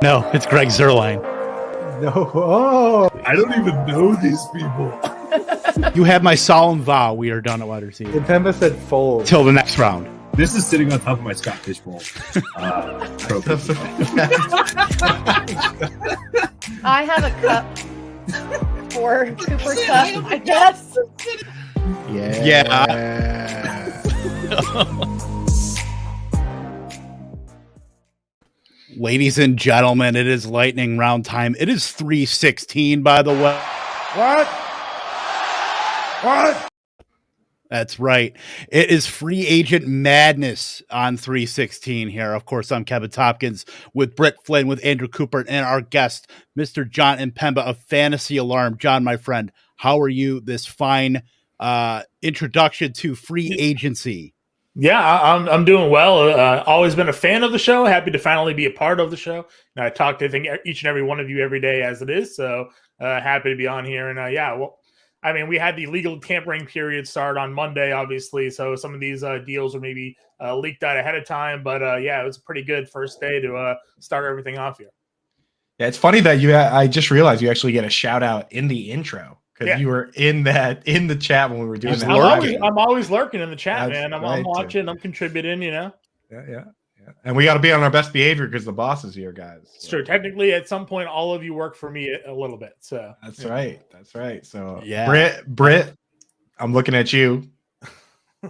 No, it's Greg Zerline. No. Oh. I don't even know these people. You have my solemn vow. We are done at wide receiver. Impemba said fold. Till the next round. This is sitting on top of my Scott Fishbowl trophy. I have a cup for Cooper Cup, I guess. Yeah. Ladies and gentlemen, it is lightning round time. It is 3:16, by the way. What? That's right. It is free agent madness on 3:16 here. Of course, I'm Kevin Tompkins with Britt Flynn, with Andrew Cooper, and our guest, Mr. John Impemba of Fantasy Alarm. John, my friend, how are you this fine introduction to free agency? Yeah, I'm doing well. Always been a fan of the show. Happy to finally be a part of the show. And I talk to, I think, each and every one of you every day as it is. So happy to be on here. And I mean, we had the legal tampering period start on Monday, obviously. So some of these deals were maybe leaked out ahead of time. But it was a pretty good first day to start everything off here. Yeah, it's funny that I just realized you actually get a shout out in the intro. Because you were in the chat when we were doing that. I'm always lurking in the chat, man. I'm watching, I'm contributing, Yeah. And we got to be on our best behavior because the boss is here, guys. Sure. Technically, at some point, all of you work for me a little bit. So that's right. So yeah, Britt, I'm looking at you.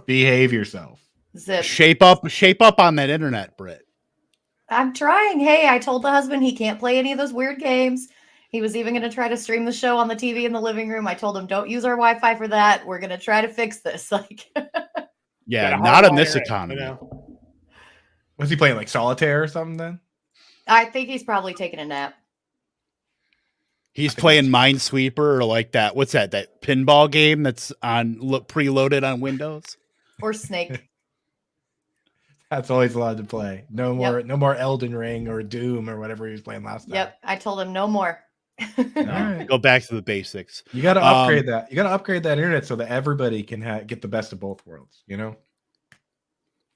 Behave yourself. Zip. Shape up on that internet, Britt. I'm trying. Hey, I told the husband he can't play any of those weird games. He was even going to try to stream the show on the TV in the living room. I told him, don't use our Wi-Fi for that. We're going to try to fix this. Yeah, not in this economy. You know? Was he playing like solitaire or something then? I think he's probably taking a nap. He's playing Minesweeper or like that. What's that? That pinball game that's on preloaded on Windows? Or Snake. That's all he's allowed to play. No more Elden Ring or Doom or whatever he was playing last time. Yep, I told him no more. Right. Go back to the basics. You got to upgrade that. You got to upgrade that internet so that everybody can get the best of both worlds. You know.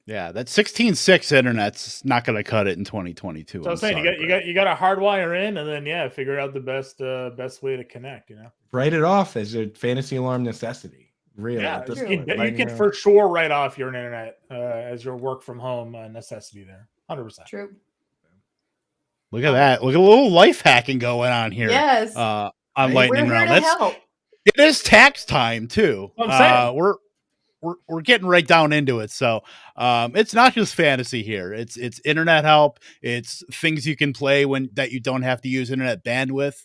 Yeah, that 16.6 internet's not going to cut it in 2022. So I'm saying you got to hardwire in and then figure out the best way to connect. You know, write it off as a Fantasy Alarm necessity. Really, you can for sure write off your internet as your work from home necessity there. 100%. True. Look at that. Look at a little life hacking going on here. Yes. On Lightning Round. Help. It is tax time too. I'm saying. We're getting right down into it. So it's not just fantasy here. It's internet help. It's things you can play that you don't have to use internet bandwidth.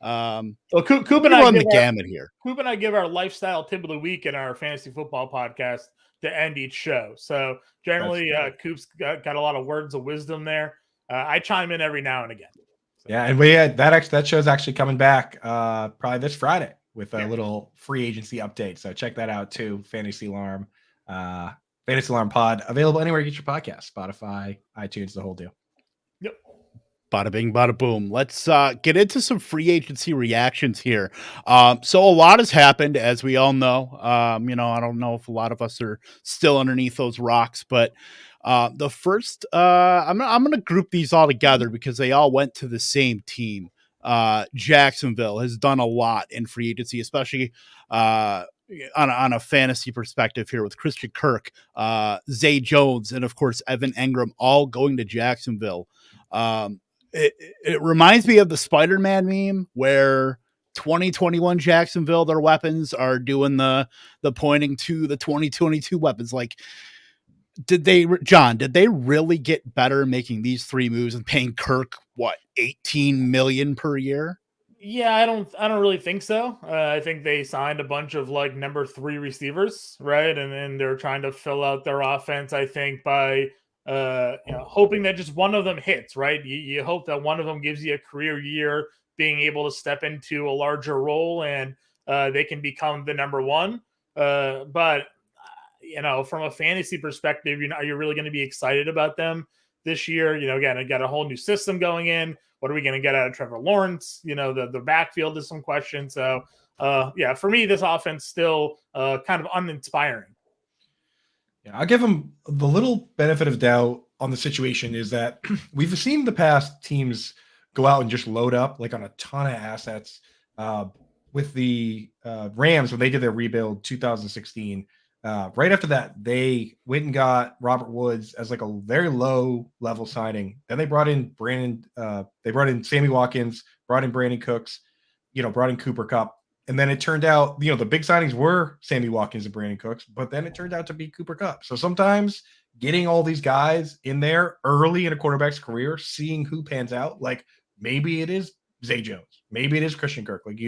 Coop and I run the gamut here. Coop and I give our lifestyle tip of the week in our fantasy football podcast to end each show. So generally, Coop's got a lot of words of wisdom there. I chime in every now and again. So. Yeah, and we had that show's actually coming back probably this Friday with a little free agency update. So check that out too. Fantasy Alarm, Fantasy Alarm Pod, available anywhere you get your podcast, Spotify, iTunes, the whole deal. Yep. Bada bing, bada boom. Let's get into some free agency reactions here. So a lot has happened, as we all know. I don't know if a lot of us are still underneath those rocks, but the first, I'm going to group these all together because they all went to the same team. Jacksonville has done a lot in free agency, especially on a fantasy perspective here with Christian Kirk, Zay Jones, and of course, Evan Engram all going to Jacksonville. It reminds me of the Spider-Man meme where 2021 Jacksonville, their weapons are doing the pointing to the 2022 weapons. Like, did they really get better making these three moves and paying Kirk $18 million per year? Yeah, I don't really think so. I think they signed a bunch of like number 3 receivers, right? And then they're trying to fill out their offense, I think, by hoping that just one of them hits, right? You hope that one of them gives you a career year, being able to step into a larger role and they can become the number one. But from a fantasy perspective, are you really going to be excited about them this year? Again, I got a whole new system going in. What are we going to get out of Trevor Lawrence? The backfield is some questions. So, for me, this offense still kind of uninspiring. Yeah, I'll give them the little benefit of doubt on the situation is that we've seen the past teams go out and just load up like on a ton of assets. With the Rams, when they did their rebuild 2016, right after that, they went and got Robert Woods as like a very low level signing. Then they brought in Sammy Watkins, brought in Brandon Cooks, brought in Cooper Kupp. And then it turned out, the big signings were Sammy Watkins and Brandon Cooks, but then it turned out to be Cooper Kupp. So sometimes getting all these guys in there early in a quarterback's career, seeing who pans out, like maybe it is Zay Jones, maybe it is Christian Kirk. Like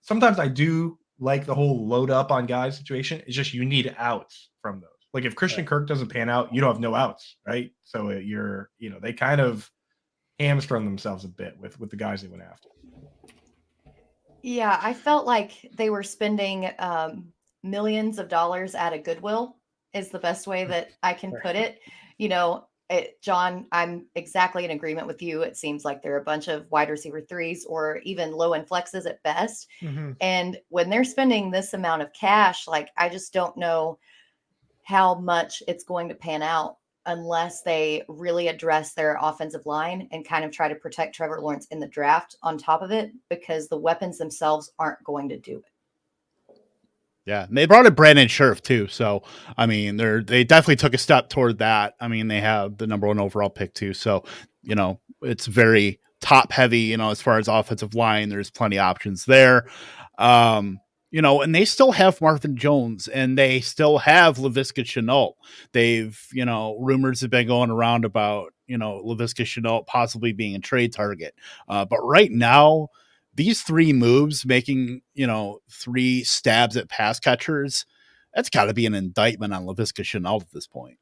sometimes I do like the whole load up on guys situation. It's just you need outs from those. Like if Christian Kirk doesn't pan out, you don't have no outs, right? So they kind of hamstrung themselves a bit with the guys they went after. Yeah, I felt like they were spending millions of dollars at a Goodwill is the best way that I can put it. John, I'm exactly in agreement with you. It seems like they're a bunch of wide receiver threes or even low end flexes at best. Mm-hmm. And when they're spending this amount of cash, like I just don't know how much it's going to pan out unless they really address their offensive line and kind of try to protect Trevor Lawrence in the draft on top of it, because the weapons themselves aren't going to do it. Yeah, and they brought in Brandon Scherf too. So, I mean, they definitely took a step toward that. I mean, they have the number 1 overall pick too. So, it's very top heavy, as far as offensive line, there's plenty of options there. And they still have Marvin Jones and they still have Laviska Shenault. They've, rumors have been going around about, Laviska Shenault possibly being a trade target. But right now, these 3 moves making, 3 stabs at pass catchers, that's got to be an indictment on Laviska Shenault at this point.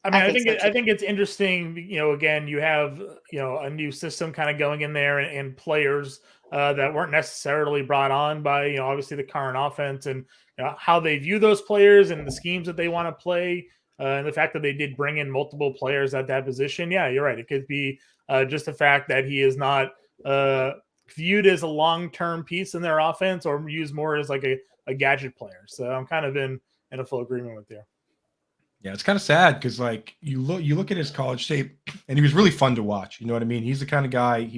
I mean, I think it's interesting. Again, you have a new system kind of going in there, and players that weren't necessarily brought on by obviously the current offense, and how they view those players and the schemes that they want to play, and the fact that they did bring in multiple players at that position. Yeah, you're right. It could be just the fact that he is not viewed as a long-term piece in their offense, or used more as like a gadget player. So I'm kind of in a full agreement with you. Yeah, it's kind of sad because like you look at his college tape and he was really fun to watch. You know what I mean? He's the kind of guy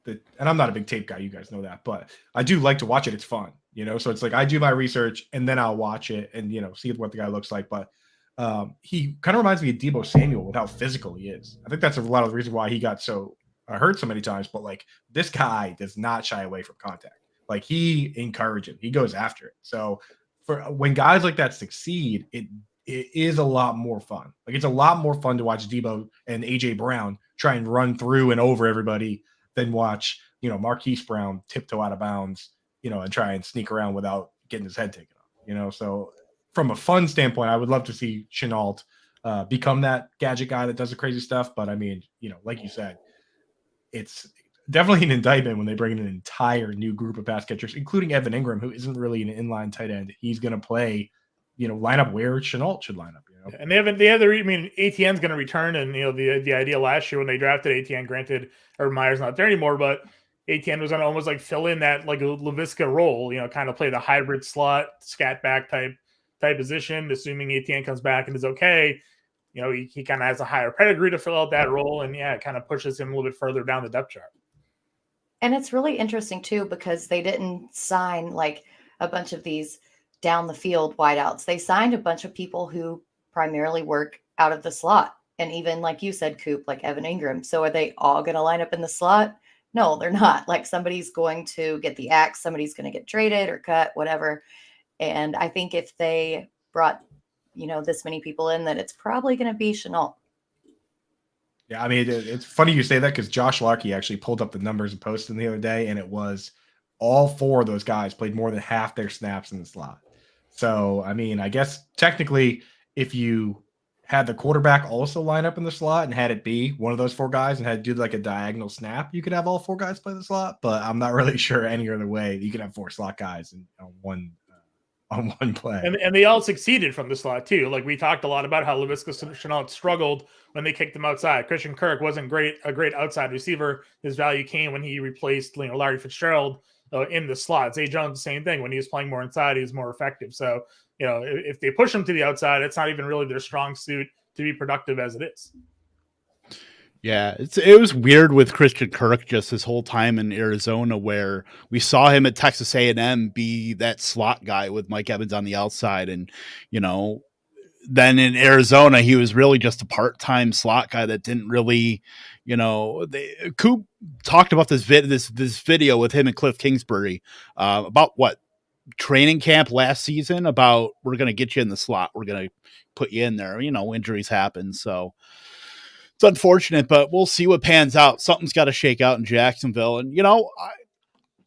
and I'm not a big tape guy, you guys know that, but I do like to watch it. It's fun, so it's like I do my research and then I'll watch it and see what the guy looks like. But he kind of reminds me of Deebo Samuel with how physical he is. I think that's a lot of the reason why he got so hurt so many times. But like this guy does not shy away from contact. Like he encourages, he goes after it. So for when guys like that succeed, it is a lot more fun. Like it's a lot more fun to watch Deebo and AJ Brown try and run through and over everybody than watch, Marquise Brown tiptoe out of bounds, and try and sneak around without getting his head taken off, So from a fun standpoint, I would love to see Shenault become that gadget guy that does the crazy stuff. But I mean, like you said, it's definitely an indictment when they bring in an entire new group of pass catchers, including Evan Ingram, who isn't really an inline tight end. He's going to play line up where Shenault should line up. And ATN's going to return, and the idea last year when they drafted ATN, granted Urban Meyer's not there anymore, but ATN was going to almost like fill in that like a Laviska role, kind of play the hybrid slot, scat back type position, assuming ATN comes back and is okay. He kind of has a higher pedigree to fill out that role, and it kind of pushes him a little bit further down the depth chart. And it's really interesting too, because they didn't sign like a bunch of these down the field wideouts. They signed a bunch of people who primarily work out of the slot. And even like you said, Coop, like Evan Ingram. So are they all going to line up in the slot? No, they're not. Like somebody's going to get the axe, somebody's going to get traded or cut, whatever. And I think if they brought, this many people in, that it's probably going to be Shenault. Yeah, I mean, it's funny you say that because Josh Larkey actually pulled up the numbers and posted the other day, and it was all 4 of those guys played more than half their snaps in the slot. So, I mean, I guess technically if you had the quarterback also line up in the slot and had it be one of those 4 guys and had to do like a diagonal snap, you could have all 4 guys play the slot, but I'm not really sure any other way you could have 4 slot guys on one play. And they all succeeded from the slot too. Like we talked a lot about how Laviska Shenault struggled when they kicked him outside. Christian Kirk wasn't a great outside receiver. His value came when he replaced Larry Fitzgerald in the slot. Zay Jones, the same thing. When he was playing more inside, he was more effective. So, if they push him to the outside, it's not even really their strong suit to be productive as it is. Yeah, it was weird with Christian Kirk just his whole time in Arizona, where we saw him at Texas A&M be that slot guy with Mike Evans on the outside, and you know, then in Arizona he was really just a part-time slot guy that didn't really, Coop talked about this video with him and Cliff Kingsbury about what training camp last season about we're going to get you in the slot, we're going to put you in there. Injuries happen, so it's unfortunate, but we'll see what pans out. Something's got to shake out in Jacksonville. And,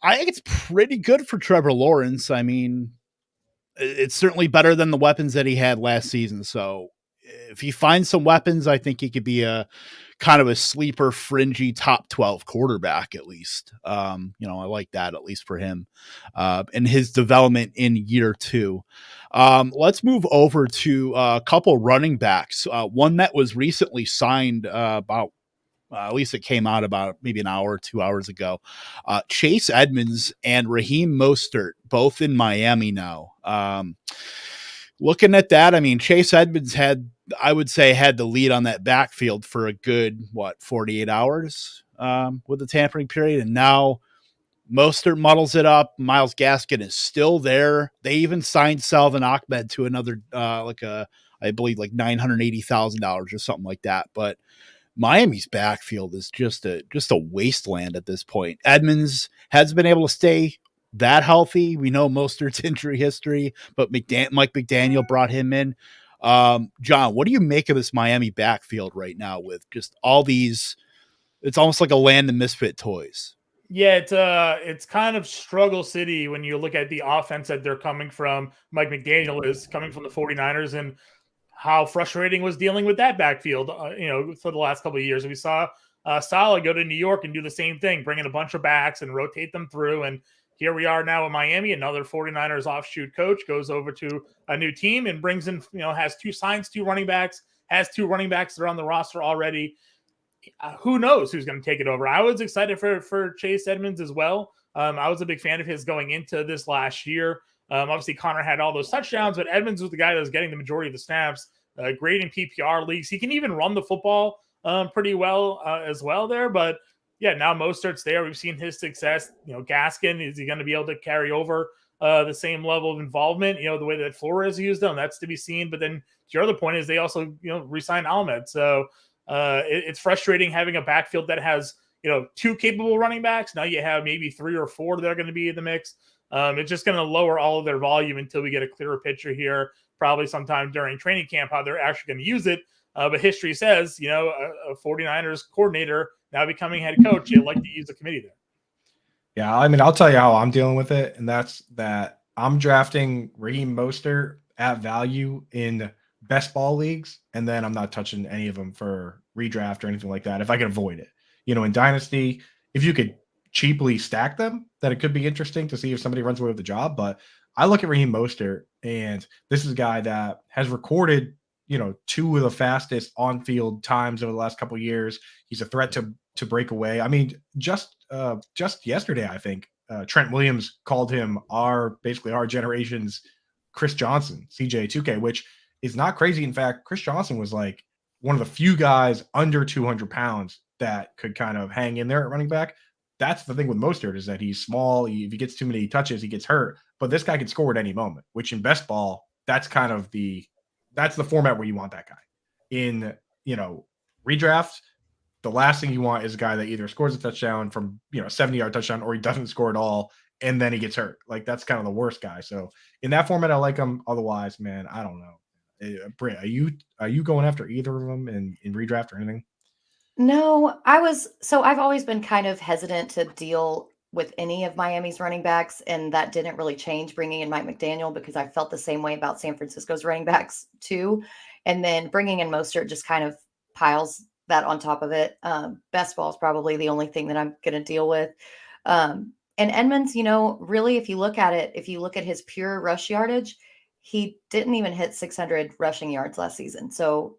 I think it's pretty good for Trevor Lawrence. I mean, it's certainly better than the weapons that he had last season. So if he finds some weapons, I think he could be a kind of a sleeper, fringy top 12 quarterback, at least. I like that, at least for him and his development in year 2. Let's move over to a couple running backs. One that was recently signed about at least it came out about maybe an hour or 2 hours ago. Chase Edmonds and Raheem Mostert, both in Miami now. Looking at that, I mean, Chase Edmonds had the lead on that backfield for a good, 48 hours with the tampering period. And now Mostert muddles it up. Myles Gaskin is still there. They even signed Salvin Ahmed to another, I believe like $980,000 or something like that. But Miami's backfield is just a wasteland at this point. Edmonds hasn't been able to stay that healthy. We know Mostert's injury history, but Mike McDaniel brought him in. John, what do you make of this Miami backfield right now with just all these? It's almost like a land of misfit toys. Yeah, it's kind of struggle city when you look at the offense that they're coming from. Mike McDaniel is coming from the 49ers, and how frustrating was dealing with that backfield, for the last couple of years. We saw Saleh go to New York and do the same thing, bring in a bunch of backs and rotate them through. And here we are now in Miami. Another 49ers offshoot coach goes over to a new team and brings in, has two running backs, has 2 running backs that are on the roster already. Who knows who's going to take it over? I was excited for Chase Edmonds as well. I was a big fan of his going into this last year. Obviously, Connor had all those touchdowns, but Edmonds was the guy that was getting the majority of the snaps. Great in PPR leagues. He can even run the football pretty well as well there. But yeah, now Mostert's there. We've seen his success. Gaskin, is he going to be able to carry over the same level of involvement? The way that Flores used them, that's to be seen. But then your other point is they also re-signed Ahmed. So it's frustrating having a backfield that has 2 capable running backs. Now you have maybe 3 or 4 that are going to be in the mix. It's just going to lower all of their volume until we get a clearer picture here, probably sometime during training camp, how they're actually going to use it. But history says, a 49ers coordinator now becoming head coach, you'd like to use the committee there. Yeah, I mean, I'll tell you how I'm dealing with it, and that's that I'm drafting Raheem Moster at value in best ball leagues, and then I'm not touching any of them for redraft or anything like that if I can avoid it. In Dynasty, if you could cheaply stack them, then it could be interesting to see if somebody runs away with the job. But I look at Raheem Mostert, and this is a guy that has recorded, 2 of the fastest on-field times over the last couple of years. He's a threat to break away. I mean, just yesterday, I think Trent Williams called him basically our generation's Chris Johnson, CJ2K, which is not crazy. In fact, Chris Johnson was like one of the few guys under 200 pounds that could kind of hang in there at running back. That's the thing with Mostert, is that he's small. If he gets too many touches, he gets hurt. But this guy can score at any moment, which in best ball, that's kind of that's the format where you want that guy. In, redraft, the last thing you want is a guy that either scores a touchdown from, 70-yard touchdown, or he doesn't score at all, and then he gets hurt. Like, that's kind of the worst guy. So in that format, I like him. Otherwise, man, I don't know. Britt, are you going after either of them in redraft or anything? No, I've always been kind of hesitant to deal with any of Miami's running backs, and that didn't really change bringing in Mike McDaniel, because I felt the same way about San Francisco's running backs too. And then bringing in Mostert just kind of piles that on top of it. Best ball is probably the only thing that I'm going to deal with. And Edmonds, really, if you look at his pure rush yardage, he didn't even hit 600 rushing yards last season. So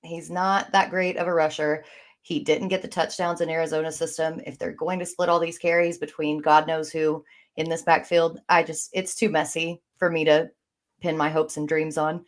he's not that great of a rusher. He didn't get the touchdowns in Arizona system. If they're going to split all these carries between God knows who in this backfield, it's too messy for me to pin my hopes and dreams on.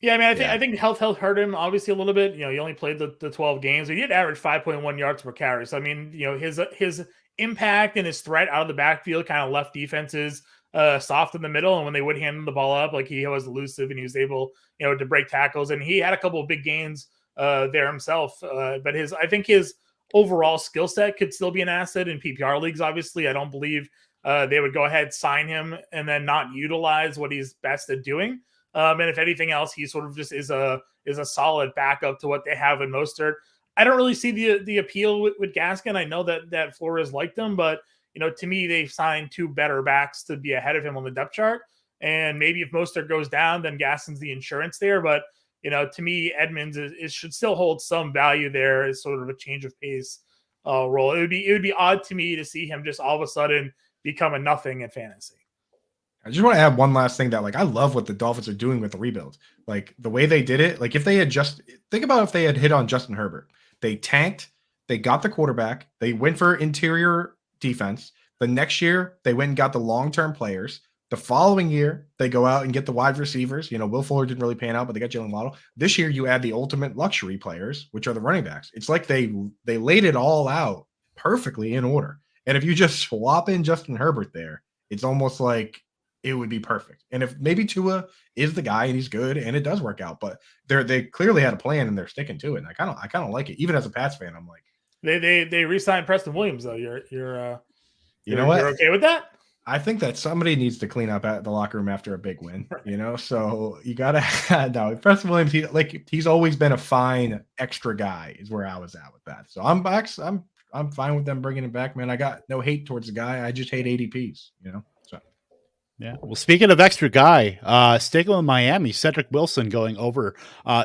Yeah, I mean, I think health hurt him obviously a little bit. He only played the 12 games. He did average 5.1 yards per carry. So I mean, his impact and his threat out of the backfield kind of left defenses soft in the middle. And when they would hand him the ball up, like he was elusive and he was able, to break tackles. And he had a couple of big gains there himself. But I think his overall skill set could still be an asset in PPR leagues. Obviously, I don't believe they would go ahead, sign him, and then not utilize what he's best at doing. And if anything else, he sort of just is a solid backup to what they have in Mostert. I don't really see the appeal with Gaskin. I know that Flores liked him, but to me, they've signed two better backs to be ahead of him on the depth chart. And maybe if Mostert goes down, then Gaskin's the insurance there. But to me, Edmonds should still hold some value there as sort of a change of pace role. It would be odd to me to see him just all of a sudden become a nothing in fantasy. I just want to add one last thing that, I love what the Dolphins are doing with the rebuild. The way they did it, if they had think about if they had hit on Justin Herbert. They tanked, they got the quarterback, they went for interior defense. The next year, they went and got the long-term players. The following year, they go out and get the wide receivers. Will Fuller didn't really pan out, but they got Jalen Waddle. This year, you add the ultimate luxury players, which are the running backs. It's like they laid it all out perfectly in order. And if you just swap in Justin Herbert there, it's almost like it would be perfect. And if maybe Tua is the guy and he's good and it does work out, but they clearly had a plan and they're sticking to it. And I kind of like it. Even as a Pats fan, I'm like, they re-signed Preston Williams though. You're okay with that? I think that somebody needs to clean up at the locker room after a big win, so you gotta no Preston Williams. He's always been a fine extra guy is where I was at with that. So I'm fine with them bringing him back, man. I got no hate towards the guy. I just hate ADPs, So. Yeah. Well, speaking of extra guy, sticking with Miami, Cedric Wilson going over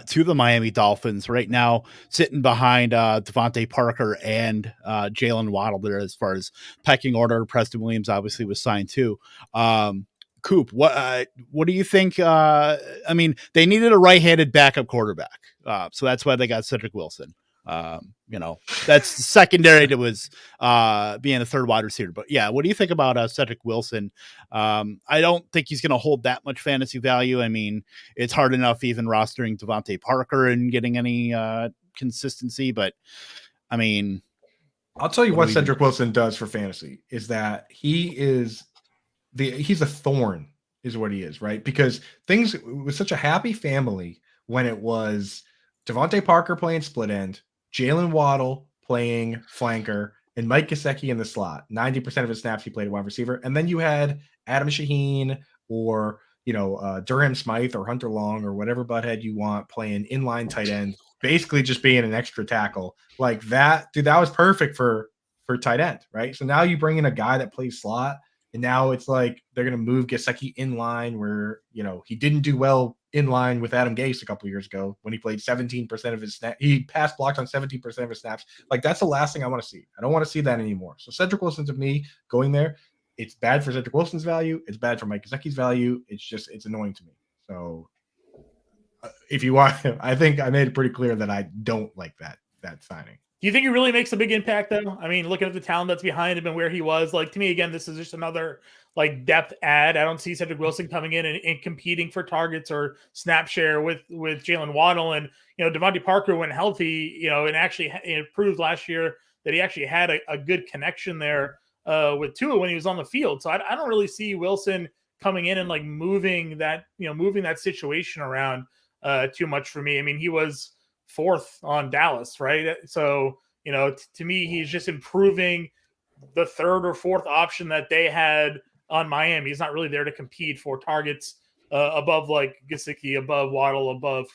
to the Miami Dolphins right now, sitting behind Devonta Parker and Jalen Waddle there as far as pecking order. Preston Williams obviously was signed too. Coop, what do you think? I mean, they needed a right-handed backup quarterback, so that's why they got Cedric Wilson. That's secondary to was being a third wide receiver. But yeah, what do you think about Cedric Wilson? I don't think he's going to hold that much fantasy value. I mean, it's hard enough even rostering Devonta Parker and getting any consistency. But I mean, I'll tell you what Cedric Wilson does for fantasy is that he's a thorn is what he is, right? Because things was such a happy family when it was Devonta Parker playing split end, Jalen Waddle playing flanker, and Mike Gesicki in the slot. 90% of his snaps he played wide receiver. And then you had Adam Shaheen or, Durham Smythe or Hunter Long or whatever butthead you want playing inline tight end, basically just being an extra tackle. Like that, dude, that was perfect for tight end, right? So now you bring in a guy that plays slot, and now it's like they're going to move Gesicki in line where, he didn't do well in line with Adam Gase a couple of years ago when he played 17% of his snaps. He pass blocked on 17% of his snaps. Like that's the last thing I want to see. I don't want to see that anymore. So Cedric Wilson to me going there, it's bad for Cedric Wilson's value. It's bad for Mike Gesicki's value. It's annoying to me. So if you want, I think I made it pretty clear that I don't like that signing. Do you think he really makes a big impact though? I mean, looking at the talent that's behind him and where he was, to me, again, this is just another depth add. I don't see Cedric Wilson coming in and competing for targets or snap share with Jalen Waddle and, Devonta Parker when healthy, and actually it proved last year that he actually had a good connection there with Tua when he was on the field. So I don't really see Wilson coming in and moving that situation around too much for me. I mean, he was fourth on Dallas, right? So, to me, he's just improving the third or fourth option that they had on Miami. He's not really there to compete for targets above Gesicki, above Waddle, above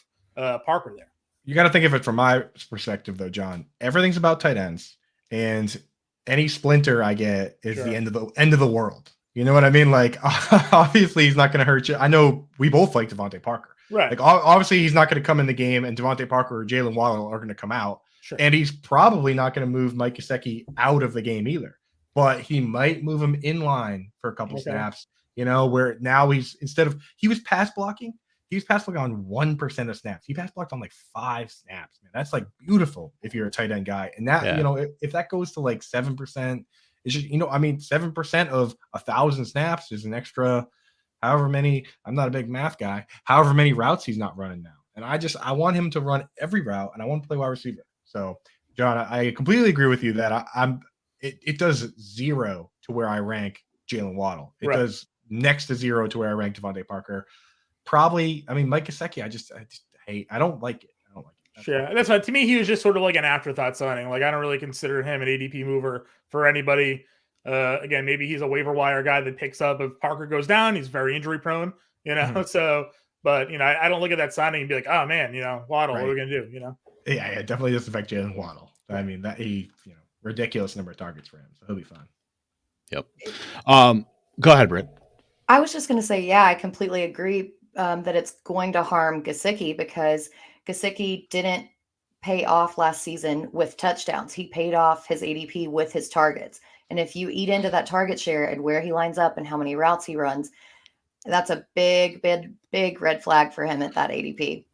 Parker there. You got to think of it from my perspective, though, John. Everything's about tight ends, and any splinter I get is the end of the world. You know what I mean? Obviously, he's not going to hurt you. I know we both like Devonta Parker. Right. Obviously, he's not going to come in the game, and Devonta Parker or Jalen Waddle are going to come out. Sure. And he's probably not going to move Mike Gesicki out of the game either. But he might move him in line for a couple snaps, where now he was pass blocking. He was pass blocking on 1% of snaps. He pass blocked on 5 snaps, man. That's beautiful if you're a tight end guy. And that, if that goes to 7%, it's just, 7% of 1,000 snaps is an extra however many, I'm not a big math guy, however many routes he's not running now. And I want him to run every route, and I want to play wide receiver. So, John, I completely agree with you that it does 0 to where I rank Jalen Waddle. It does next to 0 to where I rank Devontae Parker. Probably, I mean, Mike Gesicki, I just hate. I don't like it. That's why, to me, he was just sort of like an afterthought signing. Like, I don't really consider him an ADP mover for anybody. Again, maybe he's a waiver wire guy that picks up if Parker goes down. He's very injury prone, So, but I don't look at that signing and be like, oh man, Waddle, what are we gonna do? Yeah, it definitely doesn't affect Jalen Waddle. I mean, that ridiculous number of targets for him, so he'll be fine. Yep. Go ahead, Britt. I was just going to say, yeah, I completely agree that it's going to harm Gesicki because Gesicki didn't pay off last season with touchdowns. He paid off his ADP with his targets. And if you eat into that target share and where he lines up and how many routes he runs, that's a big, big, big red flag for him at that ADP.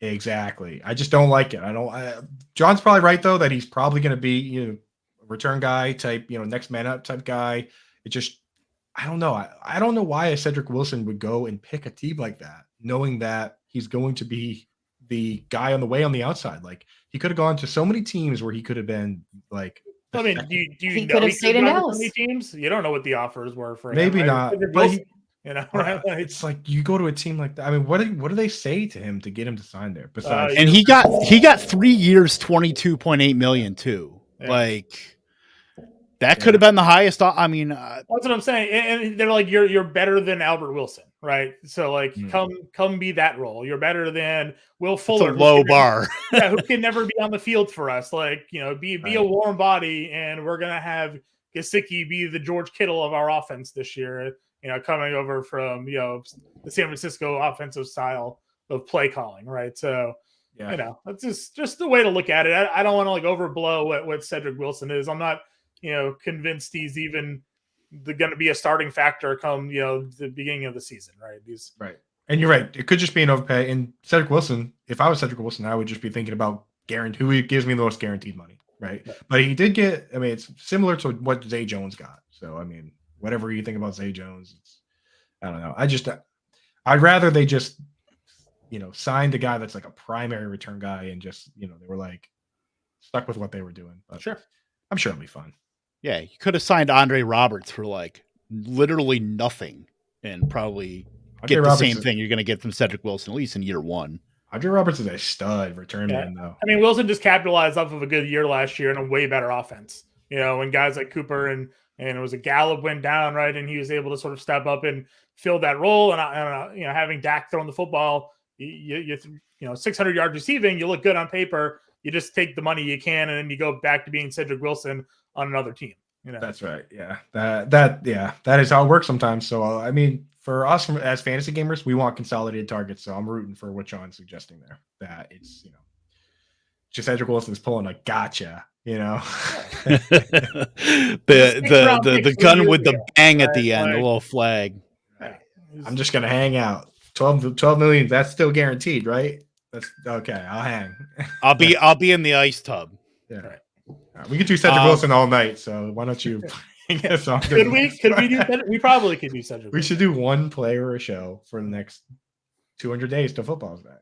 Exactly. I just don't like it. John's probably right though that he's probably going to be a return guy type, next man up type guy. It just, I don't know. I don't know why a Cedric Wilson would go and pick a team like that, knowing that he's going to be the guy on the way on the outside. Like he could have gone to so many teams where he could have been like. I mean, do you he know could have stayed in Dallas? Teams? You don't know what the offers were for maybe him, not. But But right? It's like you go to a team like that. I mean, what do they say to him to get him to sign there? Besides, and he got 3 years, $22.8 million too. Yeah. Like that could have been the highest. I mean, that's what I'm saying. And they're like, you're better than Albert Wilson, right? So like, come be that role. You're better than Will Fuller. It's a low bar. Who can never be on the field for us. Like, be a warm body, and we're gonna have Gesicki be the George Kittle of our offense this year. Coming over from the San Francisco offensive style of play calling, right? So, that's just the way to look at it. I don't want to like overblow what Cedric Wilson is. I'm not, convinced he's even going to be a starting factor come the beginning of the season, right? Right, and you're right. It could just be an overpay. And Cedric Wilson, if I was Cedric Wilson, I would just be thinking about who gives me the most guaranteed money, right? Yeah. But he did get. I mean, it's similar to what Zay Jones got. So I mean. Whatever you think about Zay Jones, I don't know. I'd rather they just, signed a guy that's like a primary return guy and just, they were like stuck with what they were doing. But sure. I'm sure it'll be fun. Yeah. You could have signed Andre Roberts for like literally nothing and probably get the same thing you're going to get from Cedric Wilson, at least in year one. Andre Roberts is a stud return man, though. I mean, Wilson just capitalized off of a good year last year and a way better offense, when guys like Cooper and it was a Gallup went down, right? And he was able to sort of step up and fill that role. And having Dak throwing the football, you 600 yards receiving, you look good on paper. You just take the money you can, and then you go back to being Cedric Wilson on another team. That's right. Yeah, that is how it works sometimes. So I mean, for us as fantasy gamers, we want consolidated targets. So I'm rooting for what John's suggesting there. That it's just Cedric Wilson is pulling a gotcha. the gun with the bang at the end, the little flag. I'm just gonna hang out. 12 million. That's still guaranteed, right? That's okay. I'll hang. I'll be in the ice tub. Yeah. Right. We could do Cedric Wilson all night. So why don't you? Could we do that? We probably could do Cedric. We should do one player a show for the next 200 days till football's back.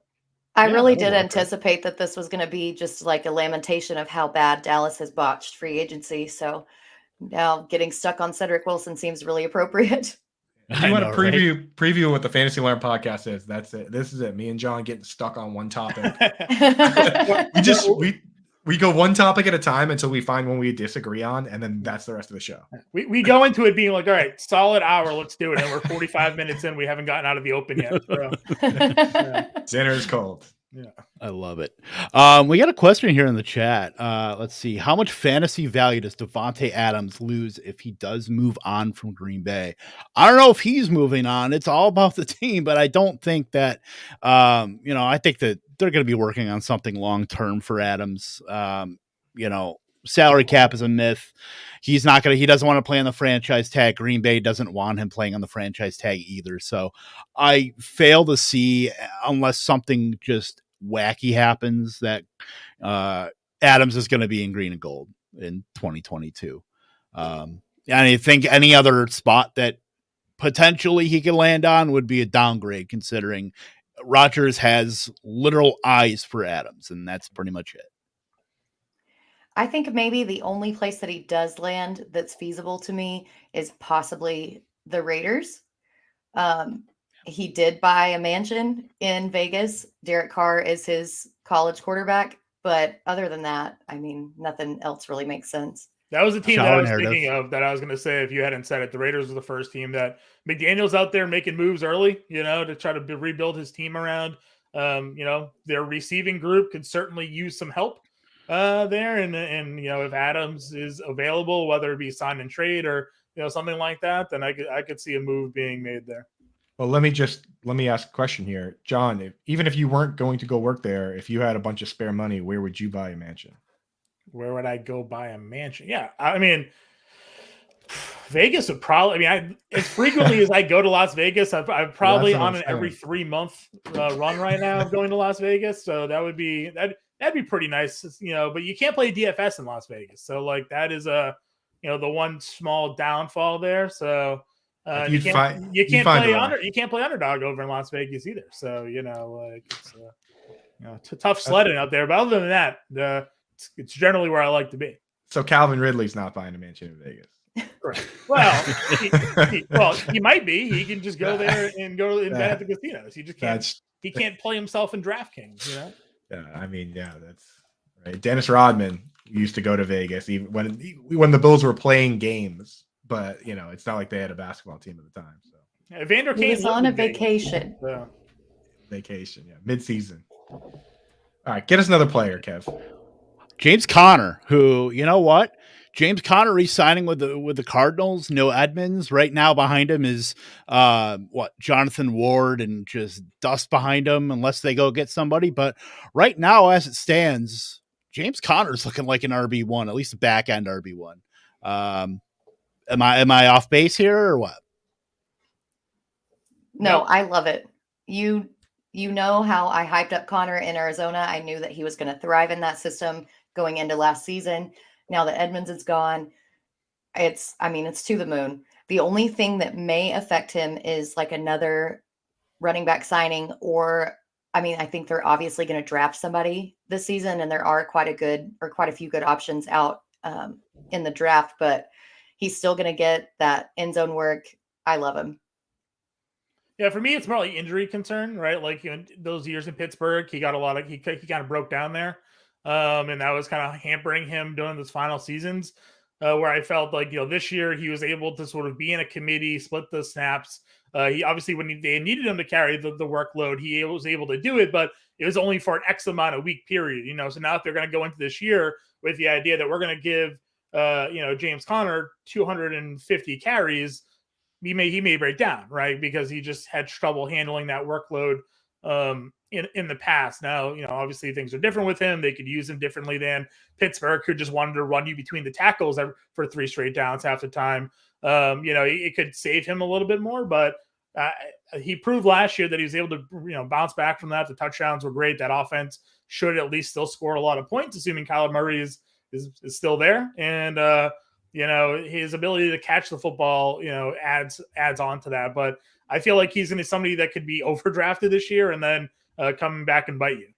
I really did anticipate that this was going to be just like a lamentation of how bad Dallas has botched free agency. So now getting stuck on Cedric Wilson seems really appropriate. You want to preview what the Fantasy Alarm podcast is? That's it. This is it. Me and John getting stuck on one topic. we go one topic at a time until we find one we disagree on, and then that's the rest of the show. We go into it being like, all right, solid hour, let's do it. And we're 45 minutes in. We haven't gotten out of the open yet. So. Dinner's cold. Yeah, I love it. We got a question here in the chat. Let's see. How much fantasy value does Devonta Adams lose if he does move on from Green Bay? I don't know if he's moving on. It's all about the team, but I don't think that, I think that they're going to be working on something long-term for Adams. Salary cap is a myth. He doesn't want to play on the franchise tag. Green Bay doesn't want him playing on the franchise tag either. So I fail to see, unless something just wacky happens, that Adams is going to be in green and gold in 2022. And I think any other spot that potentially he could land on would be a downgrade, considering Rodgers has literal eyes for Adams, and that's pretty much it. I think maybe the only place that he does land that's feasible to me is possibly the Raiders. He did buy a mansion in Vegas. Derek Carr is his college quarterback. But other than that, I mean, nothing else really makes sense. That was the team that Shower I was narrative. thinking of that I was going to say if you hadn't said it. The Raiders were the first team that McDaniel's out there making moves early, to try to rebuild his team around. Their receiving group could certainly use some help there. And if Adams is available, whether it be sign and trade or, something like that, then I could see a move being made there. Well, let me ask a question here. John, even if you weren't going to go work there, if you had a bunch of spare money, where would you buy a mansion? Where would I go buy a mansion? Yeah, I mean, Vegas would probably. I mean, as frequently as I go to Las Vegas, I'm probably on an every 3-month run right now of going to Las Vegas. So that'd be pretty nice, But you can't play DFS in Las Vegas, so like that is the one small downfall there. So you can't play underdog over in Las Vegas either. So it's tough sledding out there. But other than that, it's generally where I like to be. So Calvin Ridley's not buying a mansion in Vegas. Right. Well, he might be. He can just go there and go and bet at the casinos. He just can't. He can't play himself in DraftKings. Yeah, I mean, that's right. Dennis Rodman used to go to Vegas even when the Bills were playing games, but it's not like they had a basketball team at the time. So Evander Kane was on a vacation. Vacation, mid-season. All right, get us another player, Kev. James Connor, who, you know what? James Connor re-signing with the Cardinals. No Edmonds. Right now behind him is Jonathan Ward, and just dust behind him unless they go get somebody. But right now, as it stands, James Connor's looking like an RB1, at least a back end RB1. Am I off base here or what? No, I love it. You know how I hyped up Connor in Arizona. I knew that he was going to thrive in that system going into last season. Now that Edmonds is gone, it's to the moon. The only thing that may affect him is like another running back signing, or I think they're obviously going to draft somebody this season, and there are quite a few good options out in the draft, but he's still going to get that end zone work. I love him. Yeah, for me, it's more like injury concern, right? Like those years in Pittsburgh, he got he kind of broke down there. And that was kind of hampering him during those final seasons, where I felt like, this year he was able to sort of be in a committee, split the snaps. He obviously, when they needed him to carry the workload, he was able to do it, but it was only for an X amount of week period, So now if they're going to go into this year with the idea that we're going to give, James Connor 250 carries, he may break down, right? Because he just had trouble handling that workload in the past. Now, obviously things are different with him. They could use him differently than Pittsburgh, who just wanted to run you between the tackles for 3 straight downs half the time. It could save him a little bit more, but he proved last year that he was able to, bounce back from that. The touchdowns were great. That offense should at least still score a lot of points, assuming Kyler Murray is still there. And, his ability to catch the football, adds on to that. But I feel like he's going to be somebody that could be overdrafted this year and then coming back and bite you.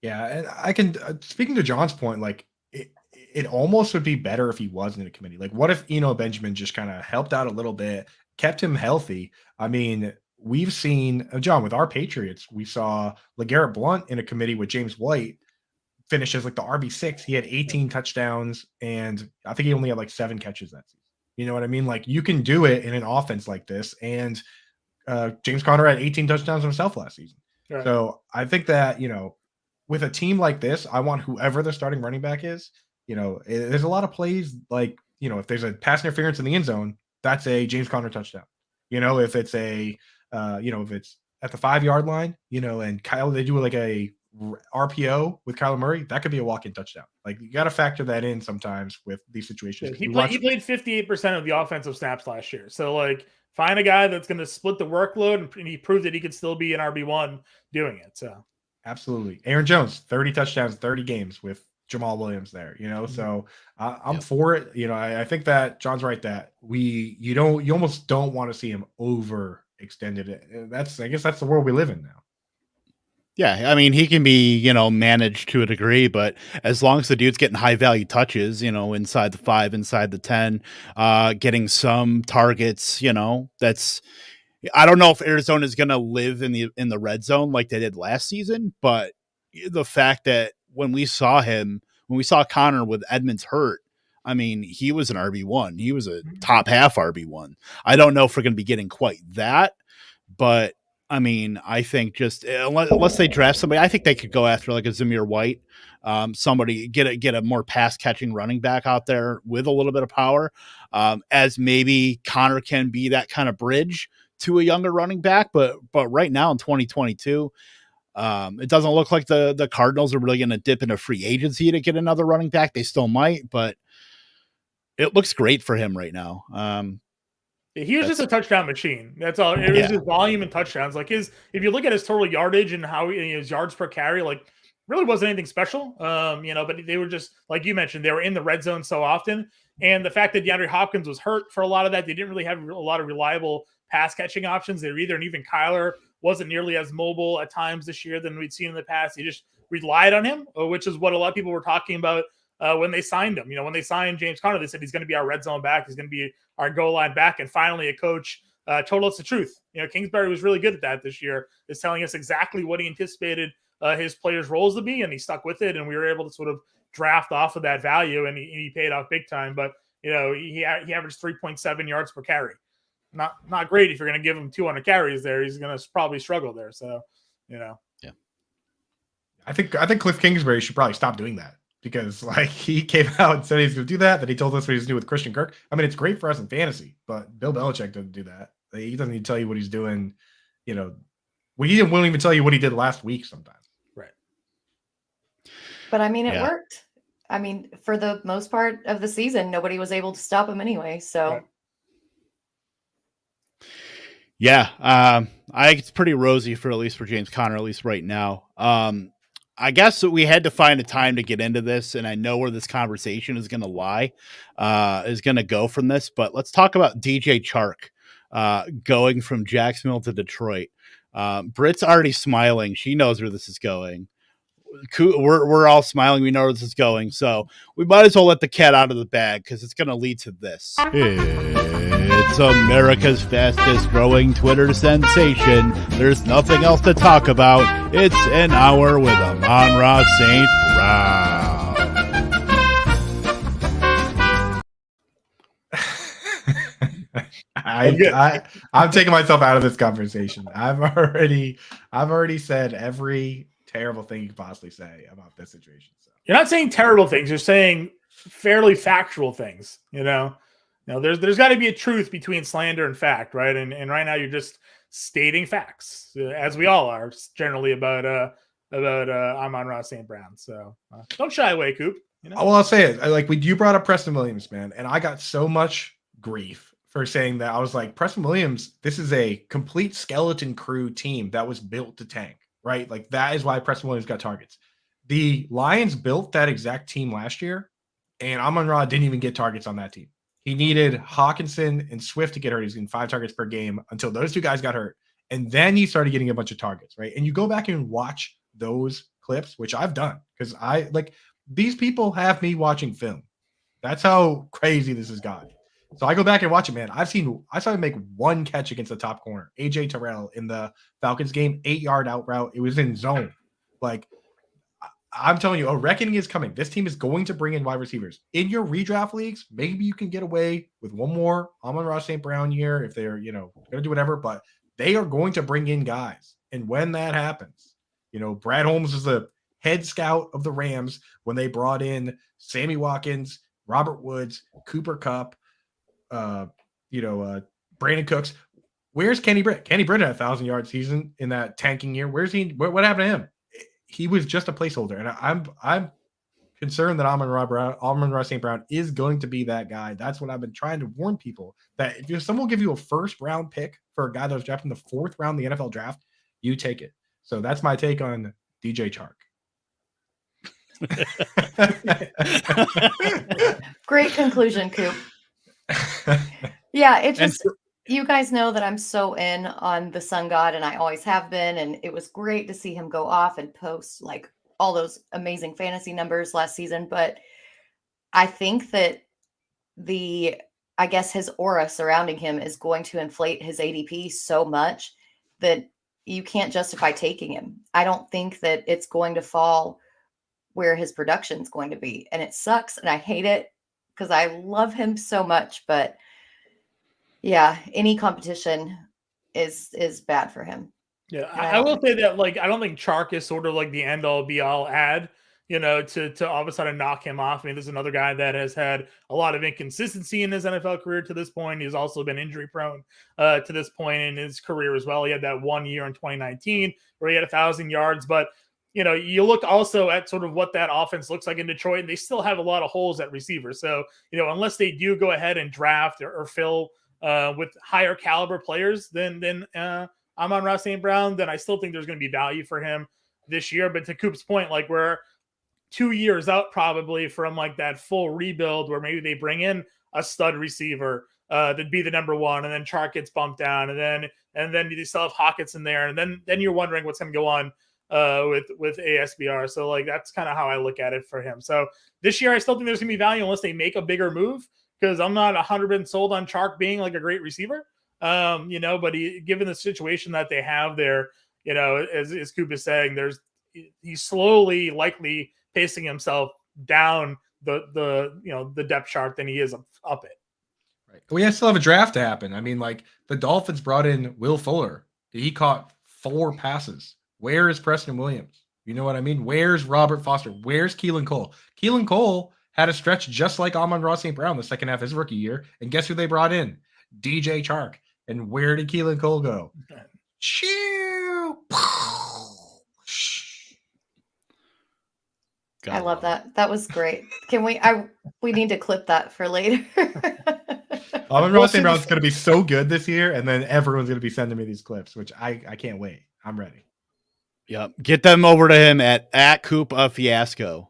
Yeah, and I can speaking to John's point, like it almost would be better if he wasn't in a committee. Like, what if Benjamin just kind of helped out a little bit, kept him healthy? I mean, we've seen John with our Patriots. We saw LeGarrette Blount in a committee with James White finish as like the RB6. He had 18 touchdowns, and I think he only had like 7 catches that season. You know what I mean? Like, you can do it in an offense like this. And James Conner had 18 touchdowns himself last season. Right. So I think that, with a team like this, I want whoever the starting running back is, there's a lot of plays like, if there's a pass interference in the end zone, that's a James Conner touchdown. If it's if it's at the 5-yard line, and they do like a RPO with Kyler Murray, that could be a walk-in touchdown. Like, you got to factor that in sometimes with these situations. He played 58% of the offensive snaps last year. So like, find a guy that's going to split the workload, and he proved that he could still be an RB1 doing it. So absolutely. Aaron Jones, 30 touchdowns, 30 games with Jamal Williams there, Mm-hmm. So I'm for it. I think that John's right that you almost don't want to see him overextended. I guess that's the world we live in now. Yeah, I mean, he can be, managed to a degree, but as long as the dude's getting high value touches, inside the 5, inside the 10, getting some targets, I don't know if Arizona is going to live in the red zone like they did last season, but the fact that when we saw Connor with Edmonds hurt, I mean, he was an RB1. He was a top half RB1. I don't know if we're going to be getting quite that, but I mean, I think just unless they draft somebody, I think they could go after like a Zamir White, somebody get a more pass catching running back out there with a little bit of power, as maybe Connor can be that kind of bridge to a younger running back. But right now in 2022, it doesn't look like the Cardinals are really going to dip into free agency to get another running back. They still might, but it looks great for him right now. He was just a touchdown machine. That's all. It was his volume and touchdowns. Like if you look at his total yardage and how his yards per carry, like really wasn't anything special. But they were just like you mentioned, they were in the red zone so often, and the fact that DeAndre Hopkins was hurt for a lot of that, they didn't really have a lot of reliable pass catching options. They were either, and even Kyler wasn't nearly as mobile at times this year than we'd seen in the past. He just relied on him, which is what a lot of people were talking about. When they signed him, when they signed James Conner, they said he's going to be our red zone back. He's going to be our goal line back. And finally, a coach told us the truth. Kingsbury was really good at that this year, is telling us exactly what he anticipated his players' roles to be, and he stuck with it. And we were able to sort of draft off of that value, and he paid off big time. But he averaged 3.7 yards per carry. Not great if you're going to give him 200 carries there. He's going to probably struggle there. So, Yeah. I think Cliff Kingsbury should probably stop doing that. Because he came out and said he's going to do that, but he told us what he's going to do with Christian Kirk. I mean, it's great for us in fantasy, but Bill Belichick doesn't do that. He doesn't even tell you what he's doing. He won't even tell you what he did last week sometimes. Right. But I mean, it worked. I mean, for the most part of the season, nobody was able to stop him anyway. So. Right. Yeah, I think it's pretty rosy for James Conner, at least right now. I guess that we had to find a time to get into this, and I know where this conversation is going to lie, is going to go from this. But let's talk about DJ Chark going from Jacksonville to Detroit. Britt's already smiling; she knows where this is going. We're all smiling; we know where this is going. So we might as well let the cat out of the bag because it's going to lead to this. It's America's fastest growing Twitter sensation. There's nothing else to talk about. It's an hour with Amon-Ra St. Brown. I'm taking myself out of this conversation. I've already said every terrible thing you could possibly say about this situation. So. You're not saying terrible things. You're saying fairly factual things, there's got to be a truth between slander and fact, right? And right now you're just stating facts, as we all are generally about Amon-Ra St. Brown. So don't shy away, Coop. Well, I'll say it. You brought up Preston Williams, man, and I got so much grief for saying that. I was like, Preston Williams, this is a complete skeleton crew team that was built to tank, right? Like that is why Preston Williams got targets. The Lions built that exact team last year, and Amon-Ra didn't even get targets on that team. He needed Hawkinson and Swift to get hurt. He's getting 5 targets per game until those two guys got hurt. And then he started getting a bunch of targets, right? And you go back and watch those clips, which I've done, because these people have me watching film. That's how crazy this has gotten. So I go back and watch it, man. I saw him make one catch against the top corner. AJ Terrell in the Falcons game, 8-yard out route. It was in zone. I'm telling you, a reckoning is coming. This team is going to bring in wide receivers. In your redraft leagues, maybe you can get away with one more Amon-Ra St. Brown year if they're, going to do whatever, but they are going to bring in guys. And when that happens, Brad Holmes is the head scout of the Rams when they brought in Sammy Watkins, Robert Woods, Cooper Kupp, Brandon Cooks. Where's Kenny Britt? Kenny Britt had a 1,000-yard season in that tanking year. Where's he? What happened to him? He was just a placeholder, and I'm concerned that Amon-Ra St. Brown is going to be that guy. That's what I've been trying to warn people, that if someone will give you a first-round pick for a guy that was drafted in the 4th round of the NFL draft, you take it. So that's my take on DJ Chark. Great conclusion, Coop. Yeah, it And just, you guys know that I'm so in on the Sun God, and I always have been. And it was great to see him go off and post like all those amazing fantasy numbers last season. But I think that I guess his aura surrounding him is going to inflate his ADP so much that you can't justify taking him. I don't think that it's going to fall where his production's going to be. And it sucks. And I hate it because I love him so much. But yeah, any competition is bad for him. Yeah, And I will say that, like, I don't think Chark is sort of like the end all be all ad, to all of a sudden knock him off. I mean, this is another guy that has had a lot of inconsistency in his NFL career to this point. He's also been injury prone to this point in his career as well. He had that 1 year in 2019 where he had 1,000 yards, but you look also at sort of what that offense looks like in Detroit, and they still have a lot of holes at receiver. So, unless they do go ahead and draft or fill with higher caliber players than Amon-Ra St. Brown, then I still think there's going to be value for him this year. But to Coop's point, like, we're 2 years out probably from like that full rebuild where maybe they bring in a stud receiver that'd be the number one, and then Chark gets bumped down, and then you still have Hawkins in there, and then you're wondering what's going to go on with ASBR. So like that's kind of how I look at it for him. So this year I still think there's going to be value unless they make a bigger move, because I'm not 100% sold on Chark being like a great receiver. But given the situation that they have there, as Coop is saying, he's slowly likely pacing himself down the depth chart than he is up it. Right. We still have a draft to happen. I mean, like, the Dolphins brought in Will Fuller. He caught 4 passes. Where is Preston Williams? You know what I mean? Where's Robert Foster? Where's Keelan Cole? Keelan Cole had a stretch just like Amon-Ra St. Brown the second half of his rookie year. And guess who they brought in? DJ Chark. And where did Keelan Cole go? Chew. I love that. That was great. Can we need to clip that for later. Amon-Ra St. Brown's going to be so good this year, and then everyone's going to be sending me these clips, which I can't wait. I'm ready. Yep. Get them over to him at Coop Fiasco.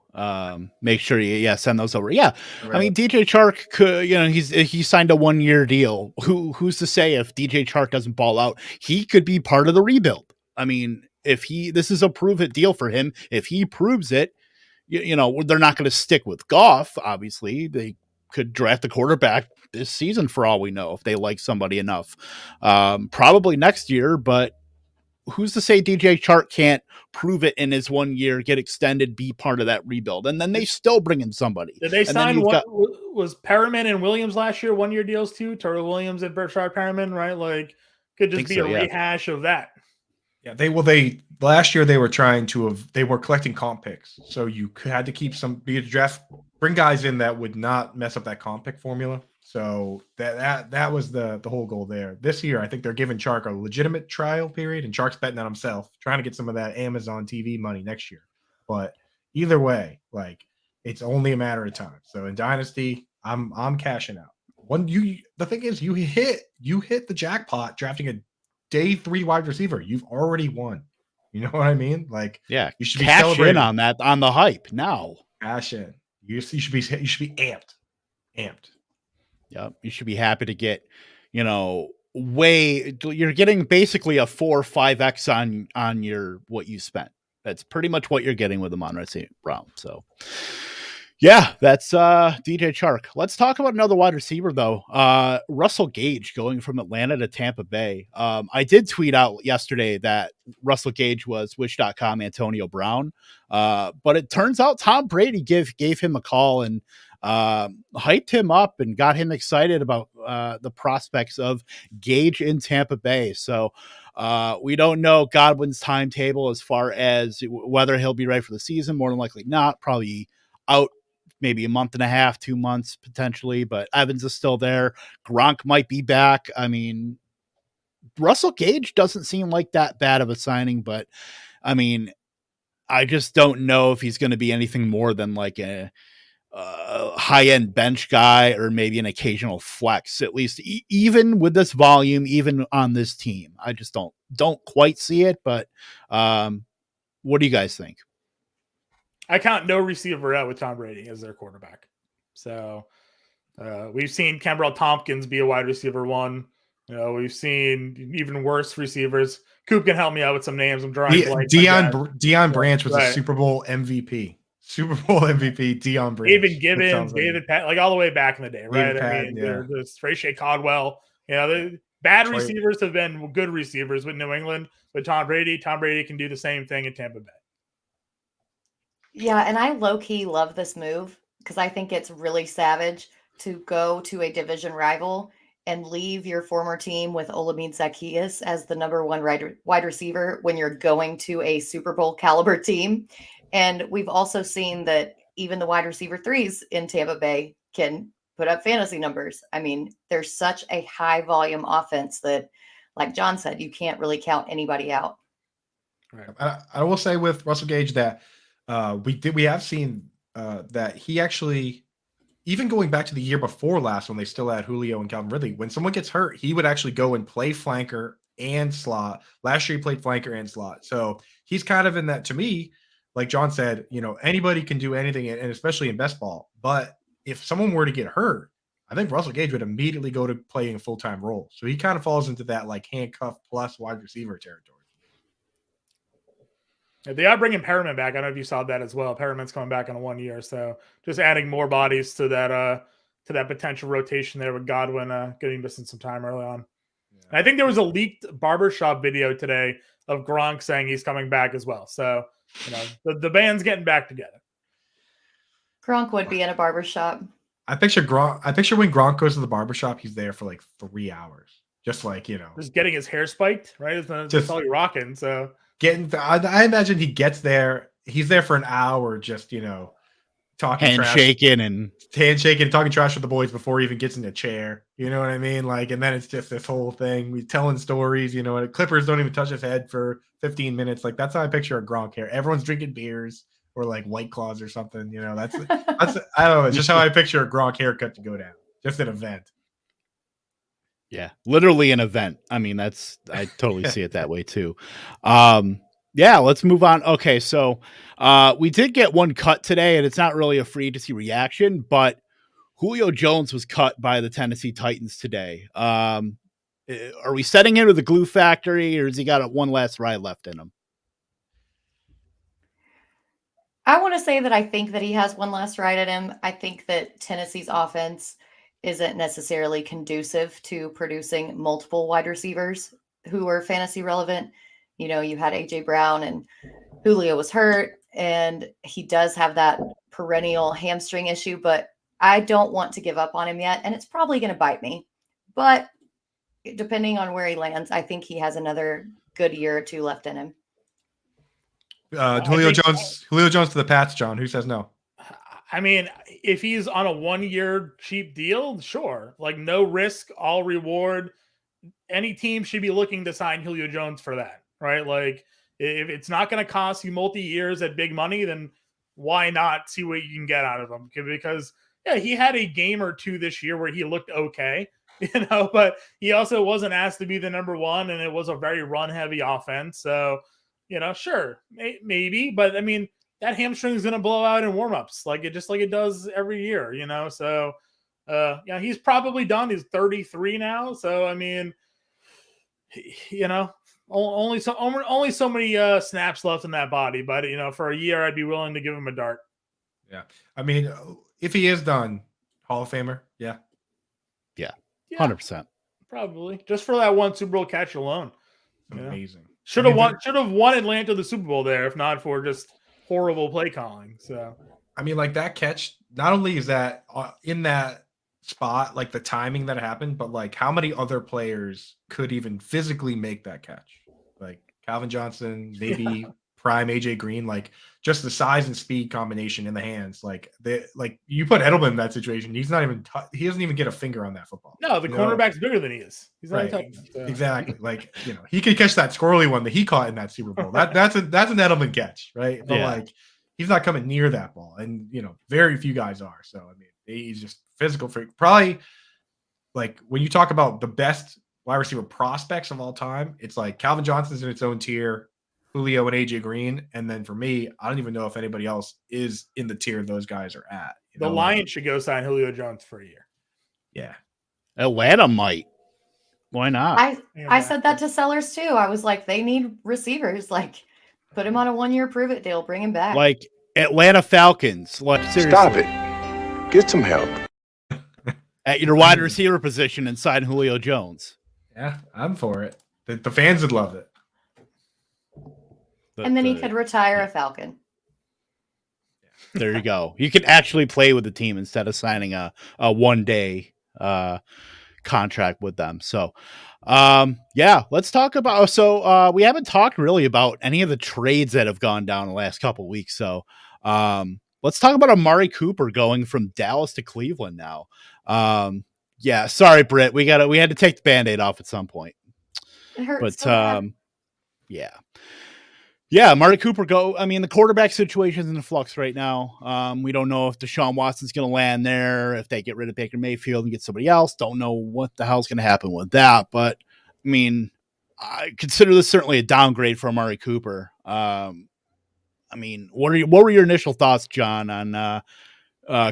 Make sure you send those over. Yeah. Right. I mean, DJ Chark could, he signed a 1-year deal. Who's to say if DJ Chark doesn't ball out, he could be part of the rebuild. I mean, this is a prove it deal for him. If he proves it, they're not going to stick with Goff. Obviously, they could draft a quarterback this season for all we know if they like somebody enough. Probably next year, but who's to say DJ Chark can't prove it in his 1 year, get extended, be part of that rebuild, and then they still bring in somebody. Did they sign was Perriman and Williams last year 1-year deals too? Terrell Williams and Bertrand Perriman, right? Like, could just be a rehash of that. Yeah, they last year they were they were collecting comp picks, so you had to keep bring guys in that would not mess up that comp pick formula. So that was the whole goal there. This year, I think they're giving Chark a legitimate trial period, and Chark's betting on himself, trying to get some of that Amazon TV money next year. But either way, like, it's only a matter of time. So in Dynasty, I'm cashing out. The thing is, you hit the jackpot drafting a day 3 wide receiver. You've already won. You know what I mean? Like, yeah, you should cash be celebrating in on that, on the hype now. Cash in. You should be amped. Yep. You should be happy to get, you're getting basically a 4 or 5x on your, what you spent. That's pretty much what you're getting with Amon-Ra St. Brown. So yeah, that's DJ Chark. Let's talk about another wide receiver though. Russell Gage going from Atlanta to Tampa Bay. I did tweet out yesterday that Russell Gage was Wish.com Antonio Brown. But it turns out Tom Brady gave him a call and hyped him up and got him excited about the prospects of Gage in Tampa Bay. So we don't know Godwin's timetable as far as whether he'll be ready for the season. More than likely not. Probably out maybe a month and a half, 2 months potentially, but Evans is still there. Gronk might be back. I mean, Russell Gage doesn't seem like that bad of a signing, but I mean, I just don't know if he's going to be anything more than like a high-end bench guy or maybe an occasional flex, at least even with this volume, even on this team. I just don't quite see it, but what do you guys think? I count no receiver out with Tom Brady as their quarterback. So we've seen Kenbrell Tompkins be a wide receiver one. We've seen even worse receivers. Coop can help me out with some names. I'm drawing blanks. Deion Branch was a right. Super Bowl MVP. Super Bowl MVP, Deion Branch. David Gibbons, David Patton, like all the way back in the day, right? Patton, they're just Tracy Caldwell. The bad receivers have been good receivers with New England, but Tom Brady can do the same thing in Tampa Bay. Yeah, and I low-key love this move because I think it's really savage to go to a division rival and leave your former team with Olamide Zaccheaus as the number one wide receiver when you're going to a Super Bowl caliber team. And we've also seen that even the wide receiver threes in Tampa Bay can put up fantasy numbers. I mean, there's such a high volume offense that, like John said, you can't really count anybody out. Right. I will say with Russell Gage that we have seen that he actually, even going back to the year before last when they still had Julio and Calvin Ridley, when someone gets hurt, he would actually go and play flanker and slot. Last year he played flanker and slot. So he's kind of in that, to me, like John said, anybody can do anything, and especially in best ball. But if someone were to get hurt, I think Russell Gage would immediately go to playing a full-time role. So he kind of falls into that like handcuff plus wide receiver territory. They are bringing Perriman back. I don't know if you saw that as well. Perriman's coming back in 1 year, so just adding more bodies to that potential rotation there with Godwin getting missing some time early on. Yeah. And I think there was a leaked barbershop video today of Gronk saying he's coming back as well. So the band's getting back together. Gronk would be in a barbershop. I picture when Gronk goes to the barbershop, he's there for like 3 hours, just like just getting his hair spiked, right? That's all you're rocking. So. I imagine he gets there. He's there for an hour, just talking handshaking and talking trash with the boys before he even gets in the chair. You know what I mean? Like, and then it's just this whole thing. We telling stories. And Clippers don't even touch his head for 15 minutes. Like that's how I picture a Gronk here. Everyone's drinking beers or like White Claws or something. That's I don't know. It's just how I picture a Gronk haircut to go down. Just an event. Yeah, literally an event. I mean, I totally see it that way too. Yeah, let's move on. Okay, so we did get one cut today, and it's not really a free agency reaction, but Julio Jones was cut by the Tennessee Titans today. Are we setting him to the glue factory, or has he got one last ride left in him? I want to say that I think that he has one last ride at him. I think that Tennessee's offense isn't necessarily conducive to producing multiple wide receivers who are fantasy relevant. You had AJ Brown and Julio was hurt, and he does have that perennial hamstring issue, but I don't want to give up on him yet. And it's probably going to bite me, but depending on where he lands, I think he has another good year or two left in him. Julio Jones to the Pats, John. Who says no? I mean, if he's on a 1 year cheap deal, sure. Like no risk, all reward. Any team should be looking to sign Julio Jones for that, right? Like if it's not going to cost you multi-years at big money, then why not see what you can get out of him? Because he had a game or two this year where he looked okay, but he also wasn't asked to be the number one, and it was a very run-heavy offense. So, sure, maybe, but I mean, that hamstring is going to blow out in warmups, like it does every year, So, he's probably done. He's 33 now, so I mean, only so many snaps left in that body. But for a year, I'd be willing to give him a dart. Yeah, I mean, if he is done, Hall of Famer, yeah, 100%, probably just for that one Super Bowl catch alone. Amazing. Should have won Atlanta the Super Bowl there, if not for just horrible play calling. So I mean, like that catch, not only is that in that spot, like the timing that happened, but like how many other players could even physically make that catch? Like Calvin Johnson, maybe prime AJ Green, like just the size and speed combination in the hands. Like you put Edelman in that situation, he's not even he doesn't even get a finger on that football. No, the cornerback's bigger than he is. He's not right. Exactly. Like he could catch that squirrely one that he caught in that Super Bowl. That's an Edelman catch, right? But like he's not coming near that ball, and very few guys are. So I mean, he's just physical freak. Probably like when you talk about the best wide receiver prospects of all time, it's like Calvin Johnson's in its own tier. Julio and AJ Green. And then for me, I don't even know if anybody else is in the tier those guys are at. The Lions should go sign Julio Jones for a year. Yeah. Atlanta might. Why not? I said that to Sellers too. I was like, they need receivers. Like, put him on a 1-year prove it deal. Bring him back. Like Atlanta Falcons. Like, seriously. Stop it. Get some help. At your wide receiver position and sign Julio Jones. Yeah, I'm for it. The fans would love it. And then he could retire a Falcon. There you go. You can actually play with the team instead of signing a 1-day contract with them. So, yeah, let's talk about. So, we haven't talked really about any of the trades that have gone down the last couple of weeks. So, let's talk about Amari Cooper going from Dallas to Cleveland now. Yeah, sorry, Britt. We had to take the Band-Aid off at some point. It hurts. But so bad. yeah, Amari Cooper the quarterback situation's in the flux right now. We don't know if Deshaun Watson's going to land there, if they get rid of Baker Mayfield and get somebody else. Don't know what the hell's going to happen with that. But, I mean, I consider this certainly a downgrade for Amari Cooper. I mean, what were your initial thoughts, John, on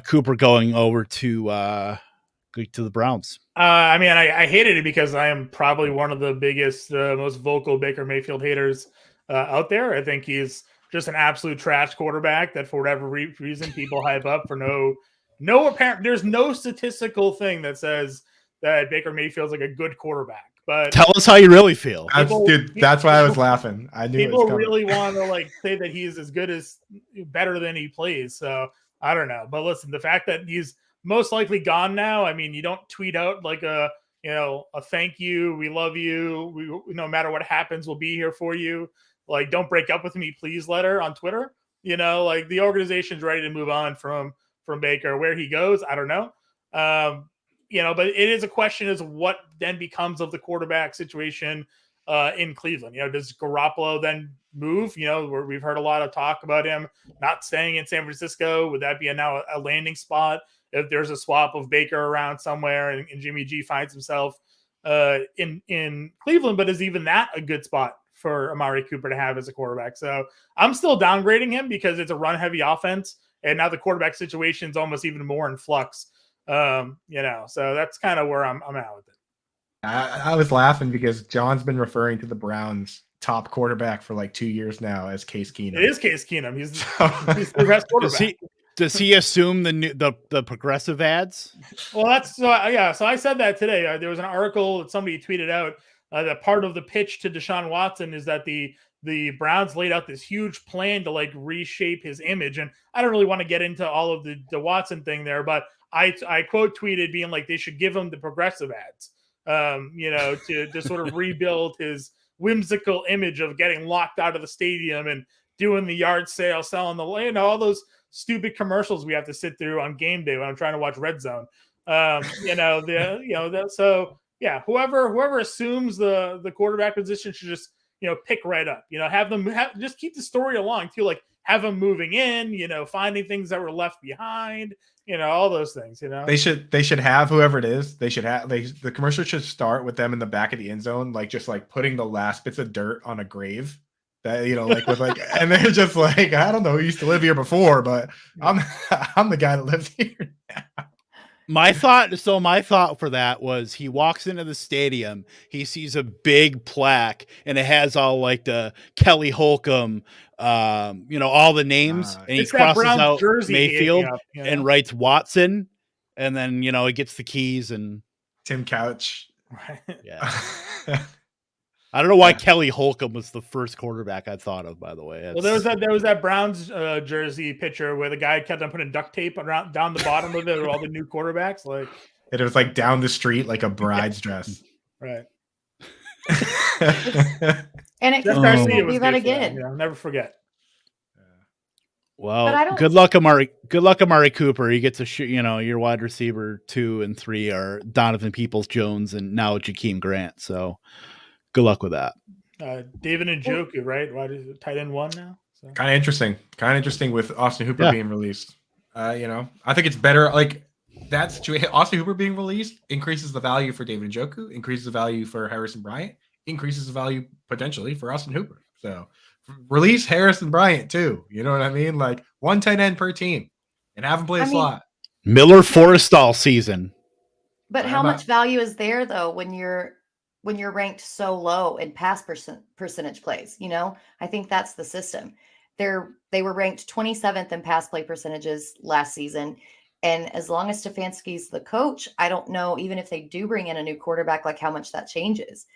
Cooper going over to the Browns? I hated it because I am probably one of the biggest, most vocal Baker Mayfield haters out there. I think he's just an absolute trash quarterback that for whatever reason people hype up for no apparent. There's no statistical thing that says that Baker Mayfield's like a good quarterback. But tell us how you really feel. That's why I was laughing. I knew people really want to like say that he's as good as better than he plays. So I don't know. But listen, the fact that he's most likely gone now. I mean, you don't tweet out like a thank you, we love you, we no matter what happens, we'll be here for you. Like, don't break up with me, please letter on Twitter. Like the organization's ready to move on from Baker. Where he goes, I don't know. But it is a question as what then becomes of the quarterback situation in Cleveland. Does Garoppolo then move? Where we've heard a lot of talk about him not staying in San Francisco. Would that be now a landing spot if there's a swap of Baker around somewhere and Jimmy G finds himself in Cleveland? But is even that a good spot for Amari Cooper to have as a quarterback? So I'm still downgrading him because it's a run-heavy offense, and now the quarterback situation is almost even more in flux. So that's kind of where I'm at with it. I was laughing because John's been referring to the Browns' top quarterback for like 2 years now as Case Keenum. It is Case Keenum. He's the best quarterback. Does he assume the progressive ads? Well, that's so I said that today. There was an article that somebody tweeted out that part of the pitch to Deshaun Watson is that the Browns laid out this huge plan to like reshape his image. And I don't really want to get into all of the Watson thing there, but I quote tweeted being like they should give him the progressive ads, to sort of rebuild his whimsical image of getting locked out of the stadium and doing the yard sale, selling all those stupid commercials we have to sit through on game day when I'm trying to watch Red Zone. So yeah, whoever assumes the quarterback position should just, pick right up, just keep the story along too. Like have them moving in, finding things that were left behind, all those things, They should have whoever it is. They should have, the commercial should start with them in the back of the end zone, like just like putting the last bits of dirt on a grave. That and they're just like, I don't know who used to live here before, but I'm the guy that lives here now. My thought for that was he walks into the stadium, he sees a big plaque, and it has all like the Kelly Holcomb, all the names, and he crosses out Mayfield and writes Watson, and then he gets the keys and Tim Couch. Yeah. I don't know why Kelly Holcomb was the first quarterback I thought of, by the way. Well, there was that Browns jersey picture where the guy kept on putting duct tape down the bottom of it with all the new quarterbacks. Like, it was like down the street like a bride's dress. Right. And it can be that again. I'll never forget. Well, good luck, Amari. Good luck, Amari Cooper. He gets to shoot. Your wide receiver 2 and 3 are Donovan Peoples-Jones and now Jakeem Grant. So good luck with that. David Njoku, right? Why is it tight end 1 now? So. Kind of interesting with Austin Hooper being released. I think it's better. Like that situation, Austin Hooper being released increases the value for David Njoku, increases the value for Harrison Bryant, increases the value potentially for Austin Hooper. So release Harrison Bryant too. You know what I mean? Like one tight end per team, and have him play a slot. Miller Forrestall season. But how much value is there though when you're ranked so low in pass percentage plays? You know, I think that's the system. They were ranked 27th in pass play percentages last season. And as long as Stefanski's the coach, I don't know, even if they do bring in a new quarterback, like how much that changes.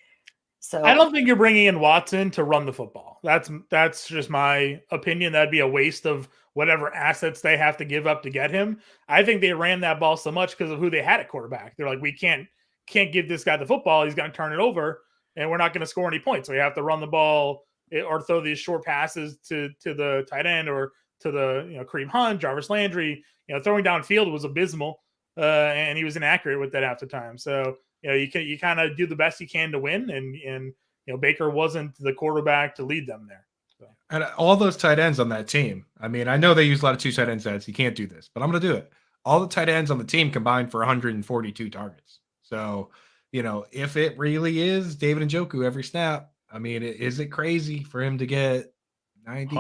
So I don't think you're bringing in Watson to run the football. That's just my opinion. That'd be a waste of whatever assets they have to give up to get him. I think they ran that ball so much because of who they had at quarterback. They're like, we can't give this guy the football. He's going to turn it over, and we're not going to score any points. So we have to run the ball or throw these short passes to the tight end or to the Kareem Hunt, Jarvis Landry. Throwing downfield was abysmal, and he was inaccurate with that half the time. So you kind of do the best you can to win, and Baker wasn't the quarterback to lead them there. So. And all those tight ends on that team. I mean, I know they use a lot of 2 tight end sets. You can't do this, but I'm going to do it. All the tight ends on the team combined for 142 targets. So, if it really is David Njoku every snap, I mean, is it crazy for him to get 90?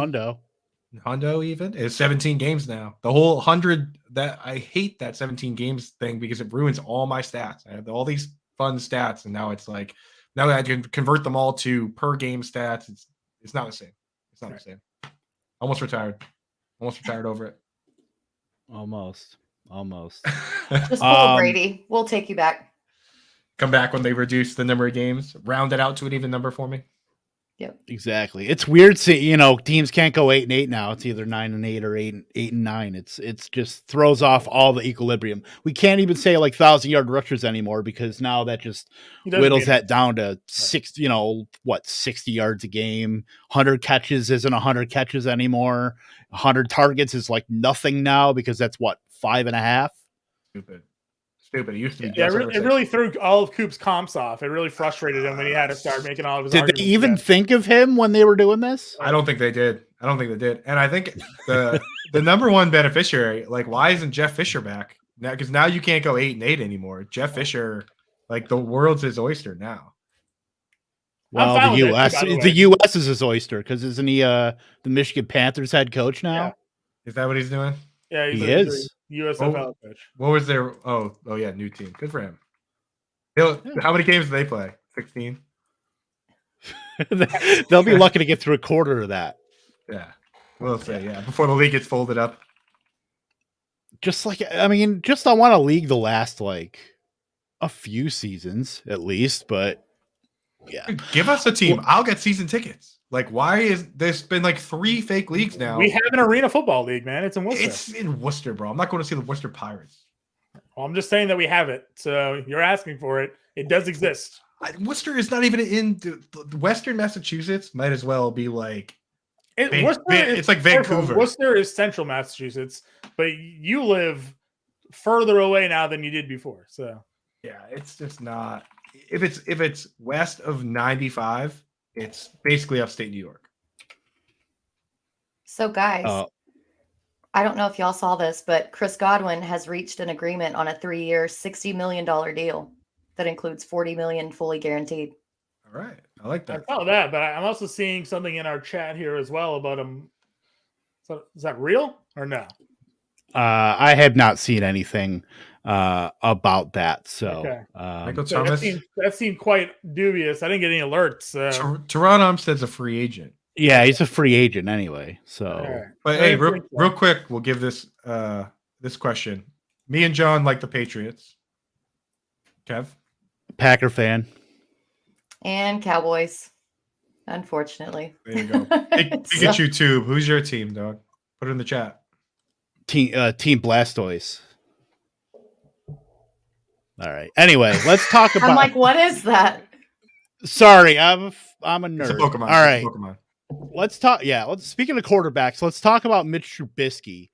Hondo even? It's 17 games now. The whole 100, that I hate that 17 games thing because it ruins all my stats. I have all these fun stats, and now it's like, now that I can convert them all to per game stats, it's not the same. It's not the same. Almost retired over it. Almost. Just pull Brady. We'll take you back. Come back when they reduce the number of games, round it out to an even number for me. Yep. Exactly. It's weird seeing, teams can't go 8-8 now. It's either 9-8 or 8-9. It's just throws off all the equilibrium. We can't even say like 1,000-yard rushers anymore because now that just whittles that down to 60 yards a game. 100 catches isn't 100 catches anymore. 100 targets is like nothing now because that's 5.5. Stupid. It used to be. Yeah, it really threw all of Coop's comps off. It really frustrated him when he had to start making all of his Did arguments. they even think of him when they were doing this? I don't think they did. And I think the number one beneficiary, like, why isn't Jeff Fisher back? Now, because now you can't go 8-8 anymore. Jeff Fisher, like, the world's his oyster now. Well, the U.S. is his oyster because isn't he the Michigan Panthers head coach now? Yeah. Is that what he's doing? Yeah, he is. USFL coach. What was their? Oh yeah, new team. Good for him. How many games do they play? 16. They'll be lucky to get through a quarter of that. Yeah, we'll say before the league gets folded up. I want to league the last like a few seasons at least, but yeah, give us a team. I'll get season tickets. Like, why is there's been like 3 fake leagues now? We have an arena football league, man. It's in Worcester. It's in Worcester, bro. I'm not going to see the Worcester Pirates. Well, I'm just saying that we have it. So you're asking for it. It does exist. Worcester is not even in the Western Massachusetts. Might as well be like it's like Vancouver. Worcester is central Massachusetts, but you live further away now than you did before. So yeah, it's just not. If it's west of 95. It's basically upstate New York. So, guys, I don't know if y'all saw this, but Chris Godwin has reached an agreement on a 3-year, $60 million deal that includes $40 million fully guaranteed. All right. I like that. I saw that, but I'm also seeing something in our chat here as well about him. So, is that real or no? I have not seen anything about that. So okay. Michael Thomas, that seemed quite dubious. I didn't get any alerts. Teron Armstead's a free agent. Yeah, he's a free agent anyway. So, right. But hey, real quick, we'll give this this question. Me and John like the Patriots. Kev, Packer fan, and Cowboys. Unfortunately, there you go. Pikachu Tube. Who's your team, dog? Put it in the chat. Team Blastoise. All right. Anyway, let's talk about. I'm like, what is that? Sorry, I'm a nerd. It's a Pokemon. All right. Pokemon. Let's talk. Yeah. Speaking of quarterbacks, let's talk about Mitch Trubisky.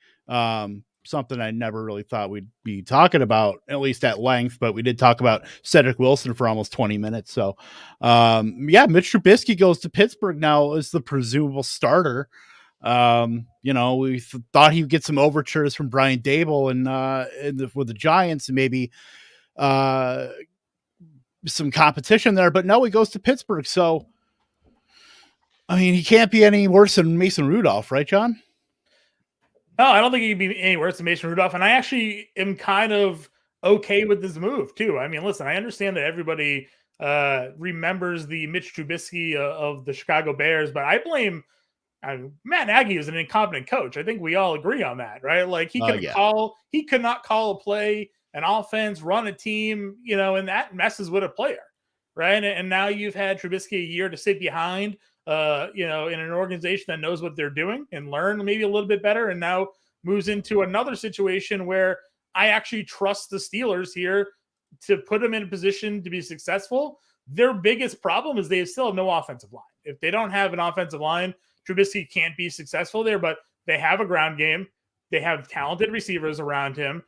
Something I never really thought we'd be talking about, at least at length, but we did talk about Cedric Wilson for almost 20 minutes. So, Mitch Trubisky goes to Pittsburgh now as the presumable starter. We thought he'd get some overtures from Brian Dable and with the Giants and maybe some competition there, but no, he goes to Pittsburgh. So I mean, he can't be any worse than Mason Rudolph, right, John? No, I don't think he'd be any worse than Mason Rudolph. And I actually am kind of okay with this move, too. I mean, listen, I understand that everybody remembers the Mitch Trubisky of the Chicago Bears, but I blame Matt Nagy is an incompetent coach. I think we all agree on that, right? Like he could not call a play, an offense, run a team, and that messes with a player, right? And now you've had Trubisky a year to sit behind, in an organization that knows what they're doing and learn maybe a little bit better, and now moves into another situation where I actually trust the Steelers here to put them in a position to be successful. Their biggest problem is they still have no offensive line. If they don't have an offensive line, Trubisky can't be successful there, but they have a ground game. They have talented receivers around him.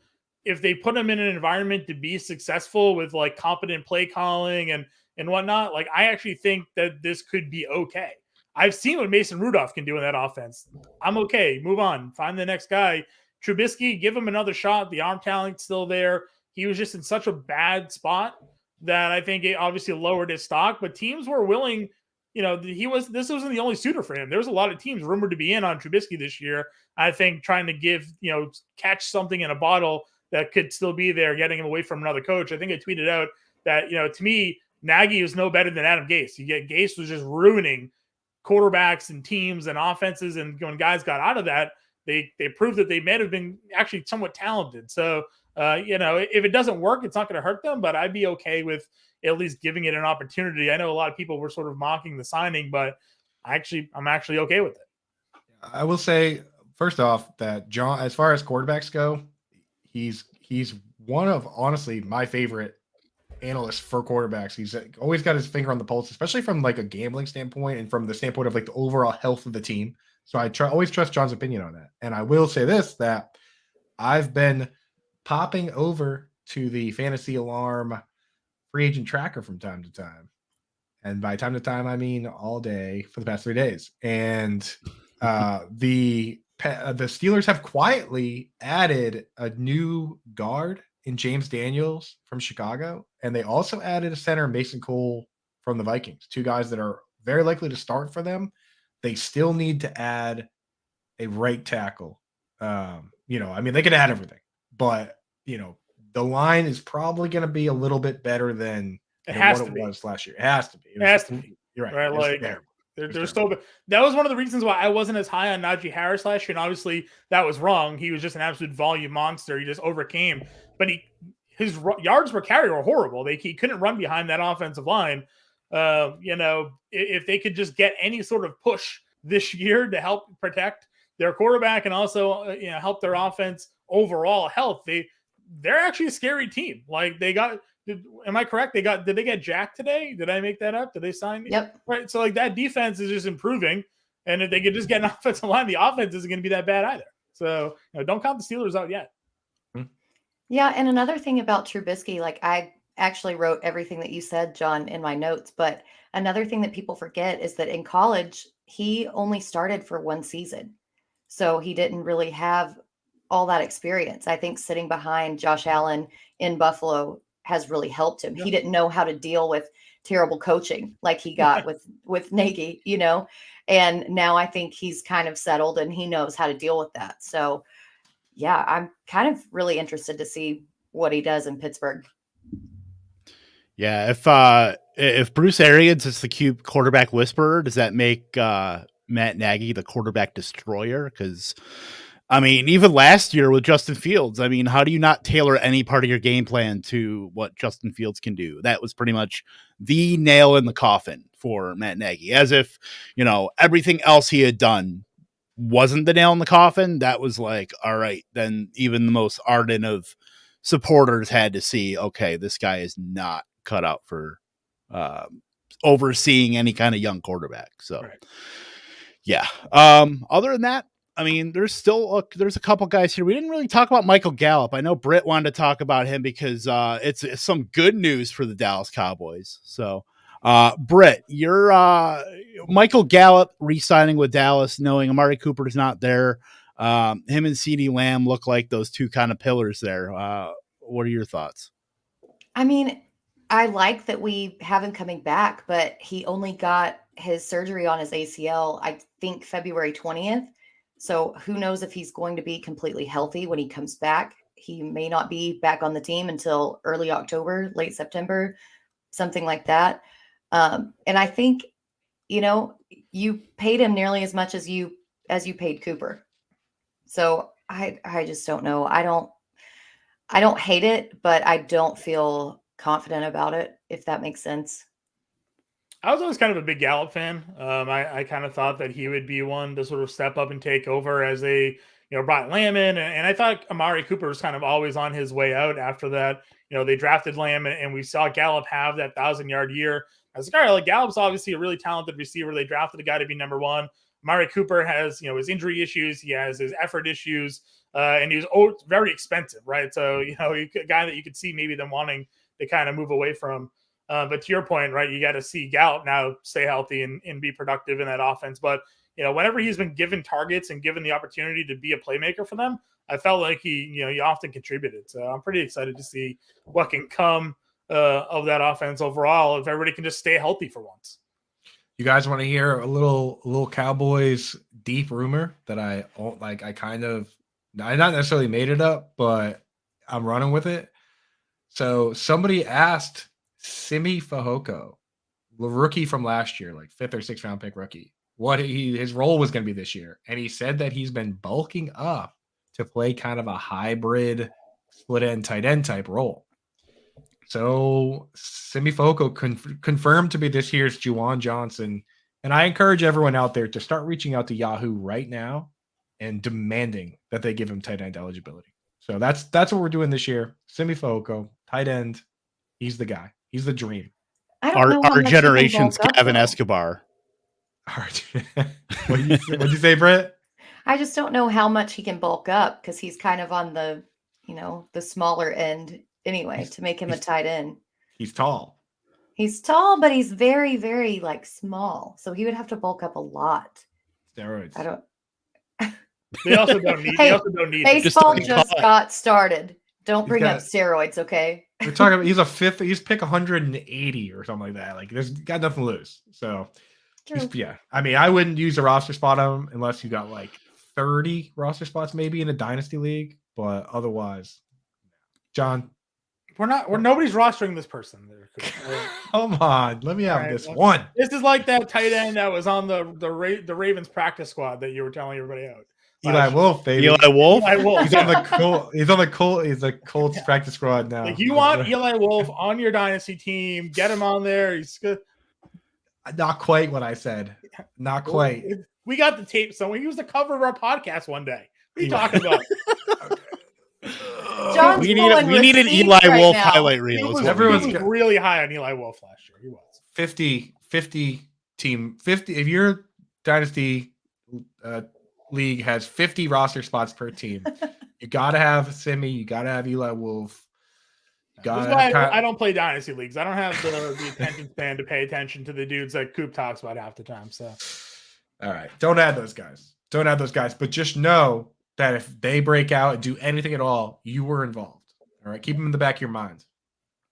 If they put him in an environment to be successful with like competent play calling and whatnot, like I actually think that this could be okay. I've seen what Mason Rudolph can do in that offense. I'm okay. Move on. Find the next guy. Trubisky, give him another shot. The arm talent's still there. He was just in such a bad spot that I think it obviously lowered his stock, but teams were willing. This wasn't the only suitor for him. There was a lot of teams rumored to be in on Trubisky this year. I think trying to catch something in a bottle that could still be there, getting him away from another coach. I think I tweeted out that, to me, Nagy was no better than Adam Gase. Gase was just ruining quarterbacks and teams and offenses. And when guys got out of that, they proved that they may have been actually somewhat talented. So, if it doesn't work, it's not going to hurt them, but I'd be okay with at least giving it an opportunity. I know a lot of people were sort of mocking the signing, but I'm actually okay with it. I will say, first off, that John, as far as quarterbacks go, he's one of, honestly, my favorite analysts for quarterbacks. He's always got his finger on the pulse, especially from like a gambling standpoint and from the standpoint of like the overall health of the team. So I always trust John's opinion on that. And I will say this, that I've been popping over to the Fantasy Alarm free agent tracker from time to time. And by time to time, I mean all day for the past 3 days. And the Steelers have quietly added a new guard in James Daniels from Chicago. And they also added a center, Mason Cole, from the Vikings. Two guys that are very likely to start for them. They still need to add a right tackle. They could add everything. But, the line is probably going to be a little bit better than what it was last year. It has to be. It has to be. You're right. Like, they're still. That was one of the reasons why I wasn't as high on Najee Harris last year. And obviously, that was wrong. He was just an absolute volume monster. He just overcame. But his yards per carry were horrible. He couldn't run behind that offensive line. If they could just get any sort of push this year to help protect their quarterback and also help their offense overall health, they're actually a scary team. Like am I correct? Did they get Jack today? Did I make that up? Did they sign? Yep. Right. So like that defense is just improving. And if they could just get an offensive line, the offense isn't going to be that bad either. So don't count the Steelers out yet. Yeah. And another thing about Trubisky, like I actually wrote everything that you said, John, in my notes. But another thing that people forget is that in college, he only started for one season. So he didn't really have all that experience. I think sitting behind Josh Allen in Buffalo has really helped him. He didn't know how to deal with terrible coaching like he got with Nagy, and now I think he's kind of settled and he knows how to deal with that. So yeah, I'm kind of really interested to see what he does in Pittsburgh. Yeah. If Bruce Arians is the cute quarterback whisperer, does that make Matt Nagy the quarterback destroyer? Because even last year with Justin Fields, how do you not tailor any part of your game plan to what Justin Fields can do? That was pretty much the nail in the coffin for Matt Nagy, as if, everything else he had done wasn't the nail in the coffin. That was like, all right, then even the most ardent of supporters had to see, okay, this guy is not cut out for overseeing any kind of young quarterback. So, right. Yeah. Other than that, there's a couple guys here. We didn't really talk about Michael Gallup. I know Britt wanted to talk about him because it's some good news for the Dallas Cowboys. So, Britt, you're Michael Gallup re-signing with Dallas, knowing Amari Cooper's not there. Him and CeeDee Lamb look like those two kind of pillars there. What are your thoughts? I I like that we have him coming back, but he only got his surgery on his ACL, I think February 20th. So who knows if he's going to be completely healthy when he comes back. He may not be back on the team until early October, late September, something like that. And I think, you paid him nearly as much as you paid Cooper. So I just don't know. I don't hate it, but I don't feel confident about it, if that makes sense. I was always kind of a big Gallup fan. I kind of thought that he would be one to sort of step up and take over as they, brought Lamb in. And I thought Amari Cooper was kind of always on his way out after that. They drafted Lamb and we saw Gallup have that 1,000-yard year. I was like, all right, like Gallup's obviously a really talented receiver. They drafted a guy to be number one. Amari Cooper has, his injury issues. He has his effort issues. And he was very expensive, right? So, a guy that you could see maybe them wanting to kind of move away from. But to your point, right, you got to see Gallup now stay healthy and be productive in that offense. But, whenever he's been given targets and given the opportunity to be a playmaker for them, I felt like he often contributed. So I'm pretty excited to see what can come of that offense overall if everybody can just stay healthy for once. You guys want to hear a little Cowboys deep rumor that I not necessarily made it up, but I'm running with it. So somebody asked Simi Fehoko, the rookie from last year, like 5th or 6th round pick rookie, what his role was going to be this year. And he said that he's been bulking up to play kind of a hybrid split end tight end type role. So Simi Fehoko confirmed to be this year's Juwan Johnson. And I encourage everyone out there to start reaching out to Yahoo right now and demanding that they give him tight end eligibility. So that's what we're doing this year. Simi Fehoko, tight end. He's the guy. He's the dream. I don't know how Our much he can generation's bulk up, Kevin though. Escobar. What'd you say, Brett? I just don't know how much he can bulk up because he's kind of on the, the smaller end anyway to make him a tight end. He's tall. He's tall, but he's very, very small. So he would have to bulk up a lot. Steroids. I don't. They also don't need. Hey, they also don't need. Baseball just got started. Don't bring got- up steroids, okay? We're talking about he's pick 180 or something like that. Like there's got nothing to lose. So True. yeah. I mean, I wouldn't use a roster spot on him unless you got like 30 roster spots maybe in a dynasty league, but otherwise, John. Nobody's rostering this person. Come on, let me have right, this well, one. This is like that tight end that was on the Ravens practice squad that you were telling everybody out. Eli Wolf, baby. Eli Wolf? Eli Wolf. He's on the Colt. He's the Colts practice squad now. Like you want Eli Wolf on your dynasty team? Get him on there. He's good. Not quite what I said. Not quite. We got the tape. So he was the cover of our podcast one day. What are you talking about? John's We pulling need an receipts Eli right Wolf now. highlight reel. He is was, what we everyone's need. he was really high on Eli Wolf last year. He was 50 team 50. If your dynasty league has 50 roster spots per team, you got to have Simi. You got to have Eli Wolf. That's why I don't play dynasty leagues. I don't have the attention span to pay attention to the dudes that Coop talks about half the time. So, all right, don't add those guys. But just know that if they break out and do anything at all, you were involved. All right, keep them in the back of your mind.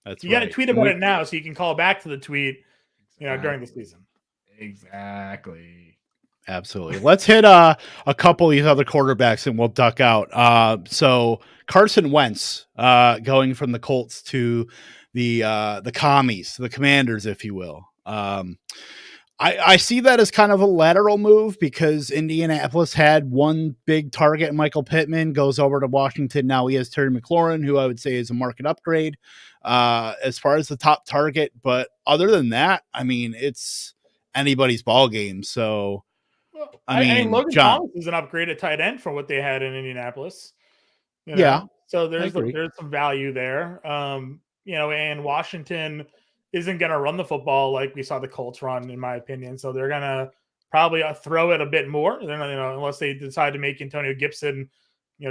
That's you got to right. tweet about it now so you can call back to the tweet, during the season. Exactly. Absolutely. Let's hit a couple of these other quarterbacks and we'll duck out. So Carson Wentz going from the Colts to the commies, the Commanders, if you will. I see that as kind of a lateral move because Indianapolis had one big target, Michael Pittman, goes over to Washington. Now he has Terry McLaurin, who I would say is a market upgrade as far as the top target. But other than that, I mean, it's anybody's ball game. So, I mean, Logan John, Thomas is an upgrade at tight end from what they had in Indianapolis. Yeah. So there's agree. there's some value there. And Washington isn't going to run the football like we saw the Colts run, in my opinion. So they're going to probably throw it a bit more. They're not, unless they decide to make Antonio Gibson,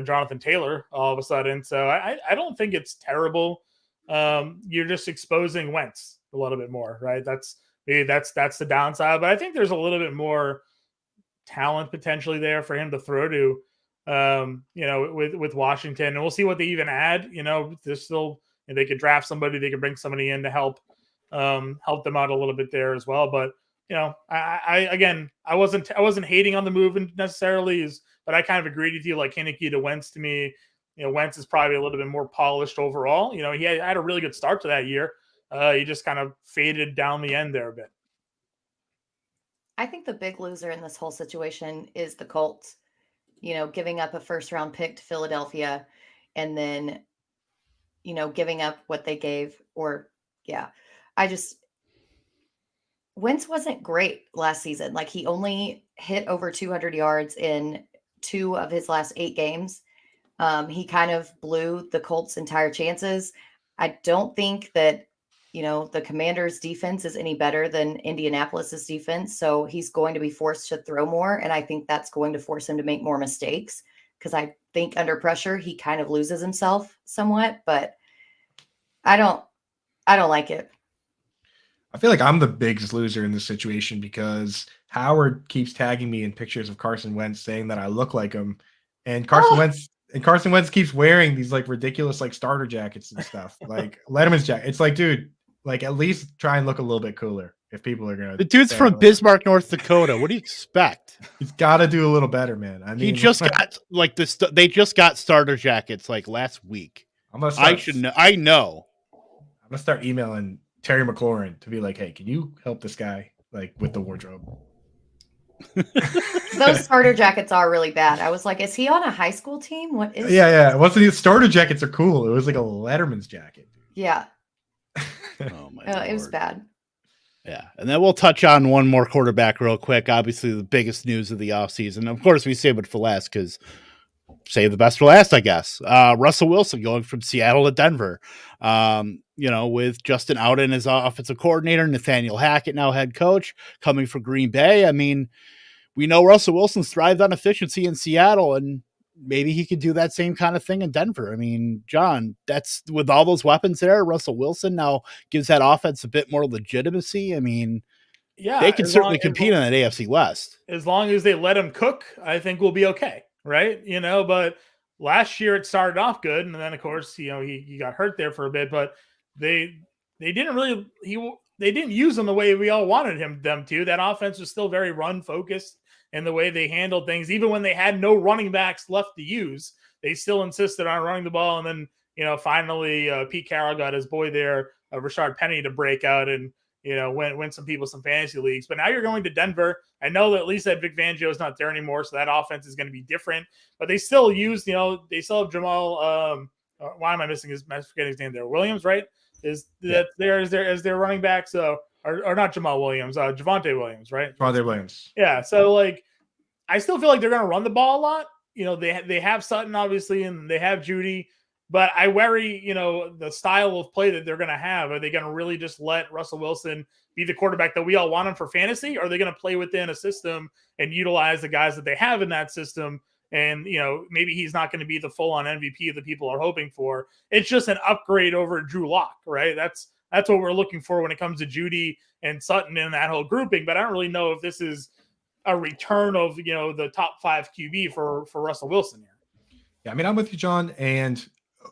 Jonathan Taylor all of a sudden. So I don't think it's terrible. You're just exposing Wentz a little bit more, right? That's the downside. But I think there's a little bit more talent potentially there for him to throw to, with Washington. And we'll see what they even add. There's still and they could draft somebody, they could bring somebody in to help them out a little bit there as well. But I wasn't hating on the move necessarily, but I kind of agreed with you. Like Heineke to Wentz, to me, Wentz is probably a little bit more polished overall. He had a really good start to that year. He just kind of faded down the end there a bit. I think the big loser in this whole situation is the Colts, giving up a first round pick to Philadelphia and then, giving up what they gave Wentz wasn't great last season. Like he only hit over 200 yards in 2 of his last 8 games. He kind of blew the Colts' entire chances. I don't think that, the Commanders' defense is any better than Indianapolis's defense. So he's going to be forced to throw more. And I think that's going to force him to make more mistakes because I think under pressure, he kind of loses himself somewhat, but I don't like it. I feel like I'm the biggest loser in this situation because Howard keeps tagging me in pictures of Carson Wentz saying that I look like him. And Carson Wentz keeps wearing these like ridiculous like starter jackets and stuff, like Letterman's jacket. It's like, dude, like at least try and look a little bit cooler if people are gonna. The dude's from Bismarck, North Dakota. What do you expect? He's got to do a little better, man. I mean, he just got like this. They just got starter jackets like last week. I should know. I know. I'm gonna start emailing Terry McLaurin to be like, hey, can you help this guy like with the wardrobe? Those starter jackets are really bad. I was like, is he on a high school team? What is? Yeah. Wasn't the starter jackets are cool? It was like a Letterman's jacket. Yeah. Oh my! It was bad. Yeah, and then we'll touch on one more quarterback real quick. Obviously, the biggest news of the offseason. Of course, we save it for last because save the best for last, I guess. Russell Wilson going from Seattle to Denver. With Justin Outen as offensive coordinator, Nathaniel Hackett now head coach, coming from Green Bay. I mean, we know Russell Wilson's thrived on efficiency in Seattle, and maybe he could do that same kind of thing in Denver. I mean, John, that's with all those weapons there. Russell Wilson now gives that offense a bit more legitimacy. I mean, they can certainly compete in that AFC West. As long as they let him cook, I think we'll be okay. Right. But last year it started off good. And then of course, he got hurt there for a bit, but they didn't use him the way we all wanted them to. That offense was still very run focused in the way they handled things. Even when they had no running backs left to use, they still insisted on running the ball. And then, finally Pete Carroll got his boy there, Rashard Penny, to break out and, win some people some fantasy leagues. But now you're going to Denver. I know that at least that Vic Fangio is not there anymore, so that offense is going to be different. But they still use, they still have Jamal. Why am I forgetting his name there? Williams, right? Is that there as their running back? So or not Jamal Williams, Javonte Williams, right? Javonte Williams. Yeah. So like, I still feel like they're going to run the ball a lot. They have Sutton obviously, and they have Judy. But I worry, the style of play that they're going to have. Are they going to really just let Russell Wilson be the quarterback that we all want him for fantasy? Or are they going to play within a system and utilize the guys that they have in that system? And, maybe he's not going to be the full-on MVP that people are hoping for. It's just an upgrade over Drew Lock, right? That's what we're looking for when it comes to Judy and Sutton in that whole grouping. But I don't really know if this is a return of, the top 5 QB for Russell Wilson here. Yeah, I mean, I'm with you, John. And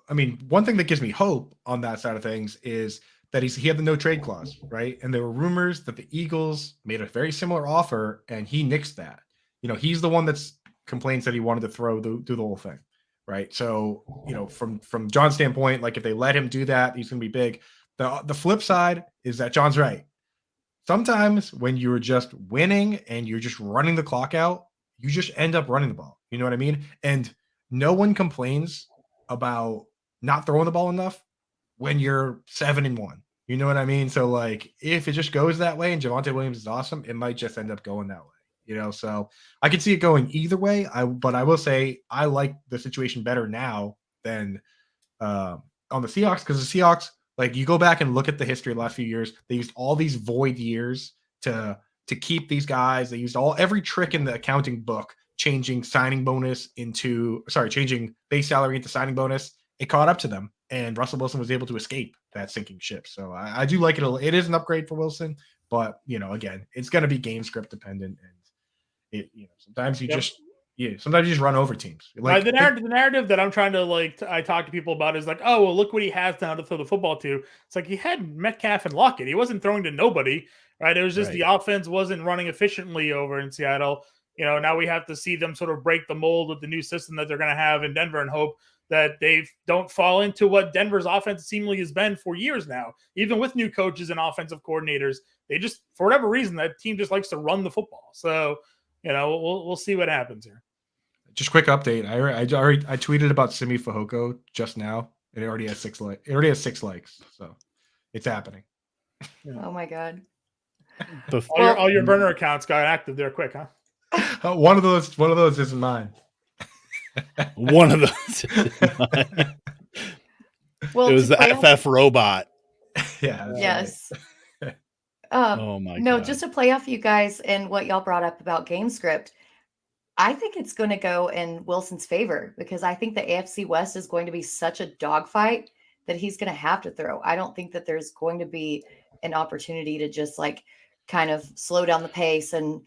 I mean, one thing that gives me hope on that side of things is that he had the no trade clause, right? And there were rumors that the Eagles made a very similar offer and he nixed that. He's the one that's complains that he wanted to do the whole thing, right? So, from John's standpoint, like if they let him do that, he's going to be big. The flip side is that John's right. Sometimes when you're just winning and you're just running the clock out, you just end up running the ball. You know what I mean? And no one complains about not throwing the ball enough when you're 7-1. You know what I mean? So like if it just goes that way and Javonte Williams is awesome, it might just end up going that way. So I could see it going either way. But I will say I like the situation better now than on the Seahawks, because the Seahawks, like you go back and look at the history of the last few years, they used all these void years to keep these guys. They used every trick in the accounting book, changing base salary into signing bonus. It caught up to them, and Russell Wilson was able to escape that sinking ship. So I do like it. It is an upgrade for Wilson, but again, it's going to be game script dependent, and sometimes you Yeah, sometimes you just run over teams. Like the narrative that I'm trying to I talk to people about is like, oh, well, look what he has now to throw the football to. It's like he had Metcalf and Lockett. He wasn't throwing to nobody, right? It was just the offense wasn't running efficiently over in Seattle. Now we have to see them sort of break the mold with the new system that they're going to have in Denver and hope that they don't fall into what Denver's offense seemingly has been for years now. Even with new coaches and offensive coordinators, they just, for whatever reason, that team just likes to run the football. So, we'll see what happens here. Just quick update. I tweeted about Simi Fehoko just now. It already has 6 likes. It already has 6 likes. So it's happening. Oh my God. All your burner accounts got active there quick, huh? One of those isn't mine. One of those. Well, it was the FF robot. Yeah. Yes. Oh my no, God. just to play off you guys and what y'all brought up about game script. I think it's going to go in Wilson's favor because I think the AFC West is going to be such a dogfight that he's going to have to throw. I don't think that there's going to be an opportunity to just kind of slow down the pace and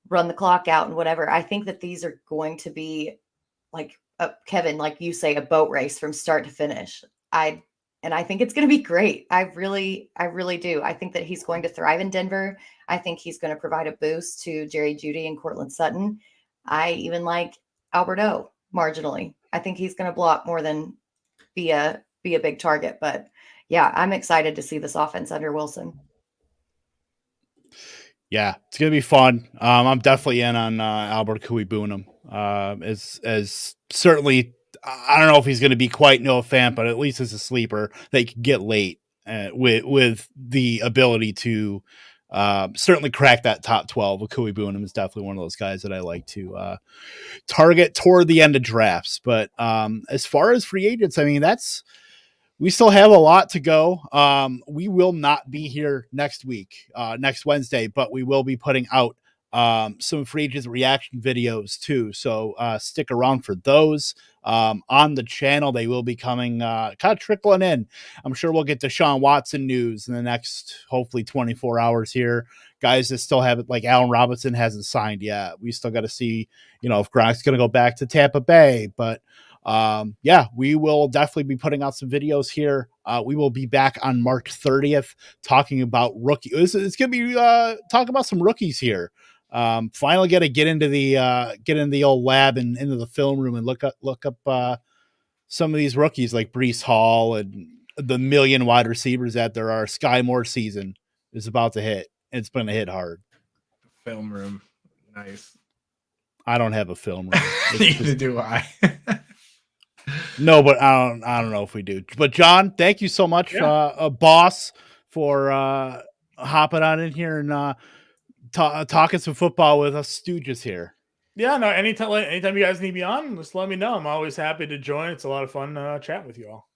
run the clock out and whatever. I think that these are going to be Kevin, like you say, a boat race from start to finish. I think it's going to be great. I really do. I think that he's going to thrive in Denver. I think he's going to provide a boost to Jerry Jeudy and Cortland Sutton. I even like Alberto marginally. I think he's going to block more than be a big target. But yeah, I'm excited to see this offense under Wilson. Yeah, it's gonna be fun. I'm definitely in on Albert Kuibunum. As certainly, I don't know if he's going to be quite Noah Fant, but at least as a sleeper, they can get late with the ability to certainly crack that top 12. Kuibunum is definitely one of those guys that I like to target toward the end of drafts. But as far as free agents, I mean, we still have a lot to go. We will not be here next week, next Wednesday, but we will be putting out some free agent reaction videos too. So stick around for those on the channel. They will be coming, kind of trickling in. I'm sure we'll get Deshaun Watson news in the next, hopefully 24 hours here. Guys that still have it, like Allen Robinson hasn't signed yet. We still got to see, if Gronk's going to go back to Tampa Bay, but yeah, we will definitely be putting out some videos here. We will be back on March 30th talking about rookies. It's going to be talking about some rookies here. Finally get into the old lab and into the film room and look up some of these rookies like Breece Hall and the million wide receivers that there are. Sky Moore season is about to hit. It's going to hit hard. Film room. Nice. I don't have a film room. Neither do I. No, but I don't know if we do. But John, thank you so much, boss, for hopping on in here and talking some football with us stooges here. Yeah, no, anytime you guys need me on, just let me know. I'm always happy to join. It's a lot of fun chat with you all.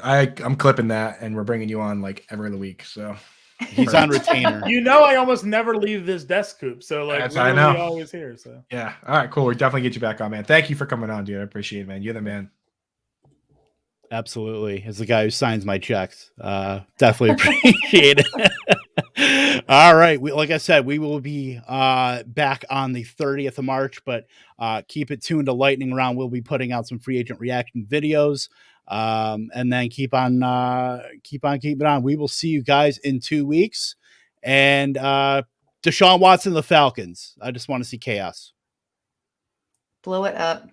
I'm clipping that, and we're bringing you on every other week. So he's on retainer. I almost never leave this desk coop. So I know. Always here. So yeah. All right, cool. We'll definitely get you back on, man. Thank you for coming on, dude. I appreciate it, man. You're the man. Absolutely. As the guy who signs my checks, definitely appreciate it. All right. Like I said, we will be back on the 30th of March, but keep it tuned to Lightning Round. We'll be putting out some free agent reaction videos. And then keep on keeping on. We will see you guys in 2 weeks. And Deshaun Watson, the Falcons. I just want to see chaos. Blow it up.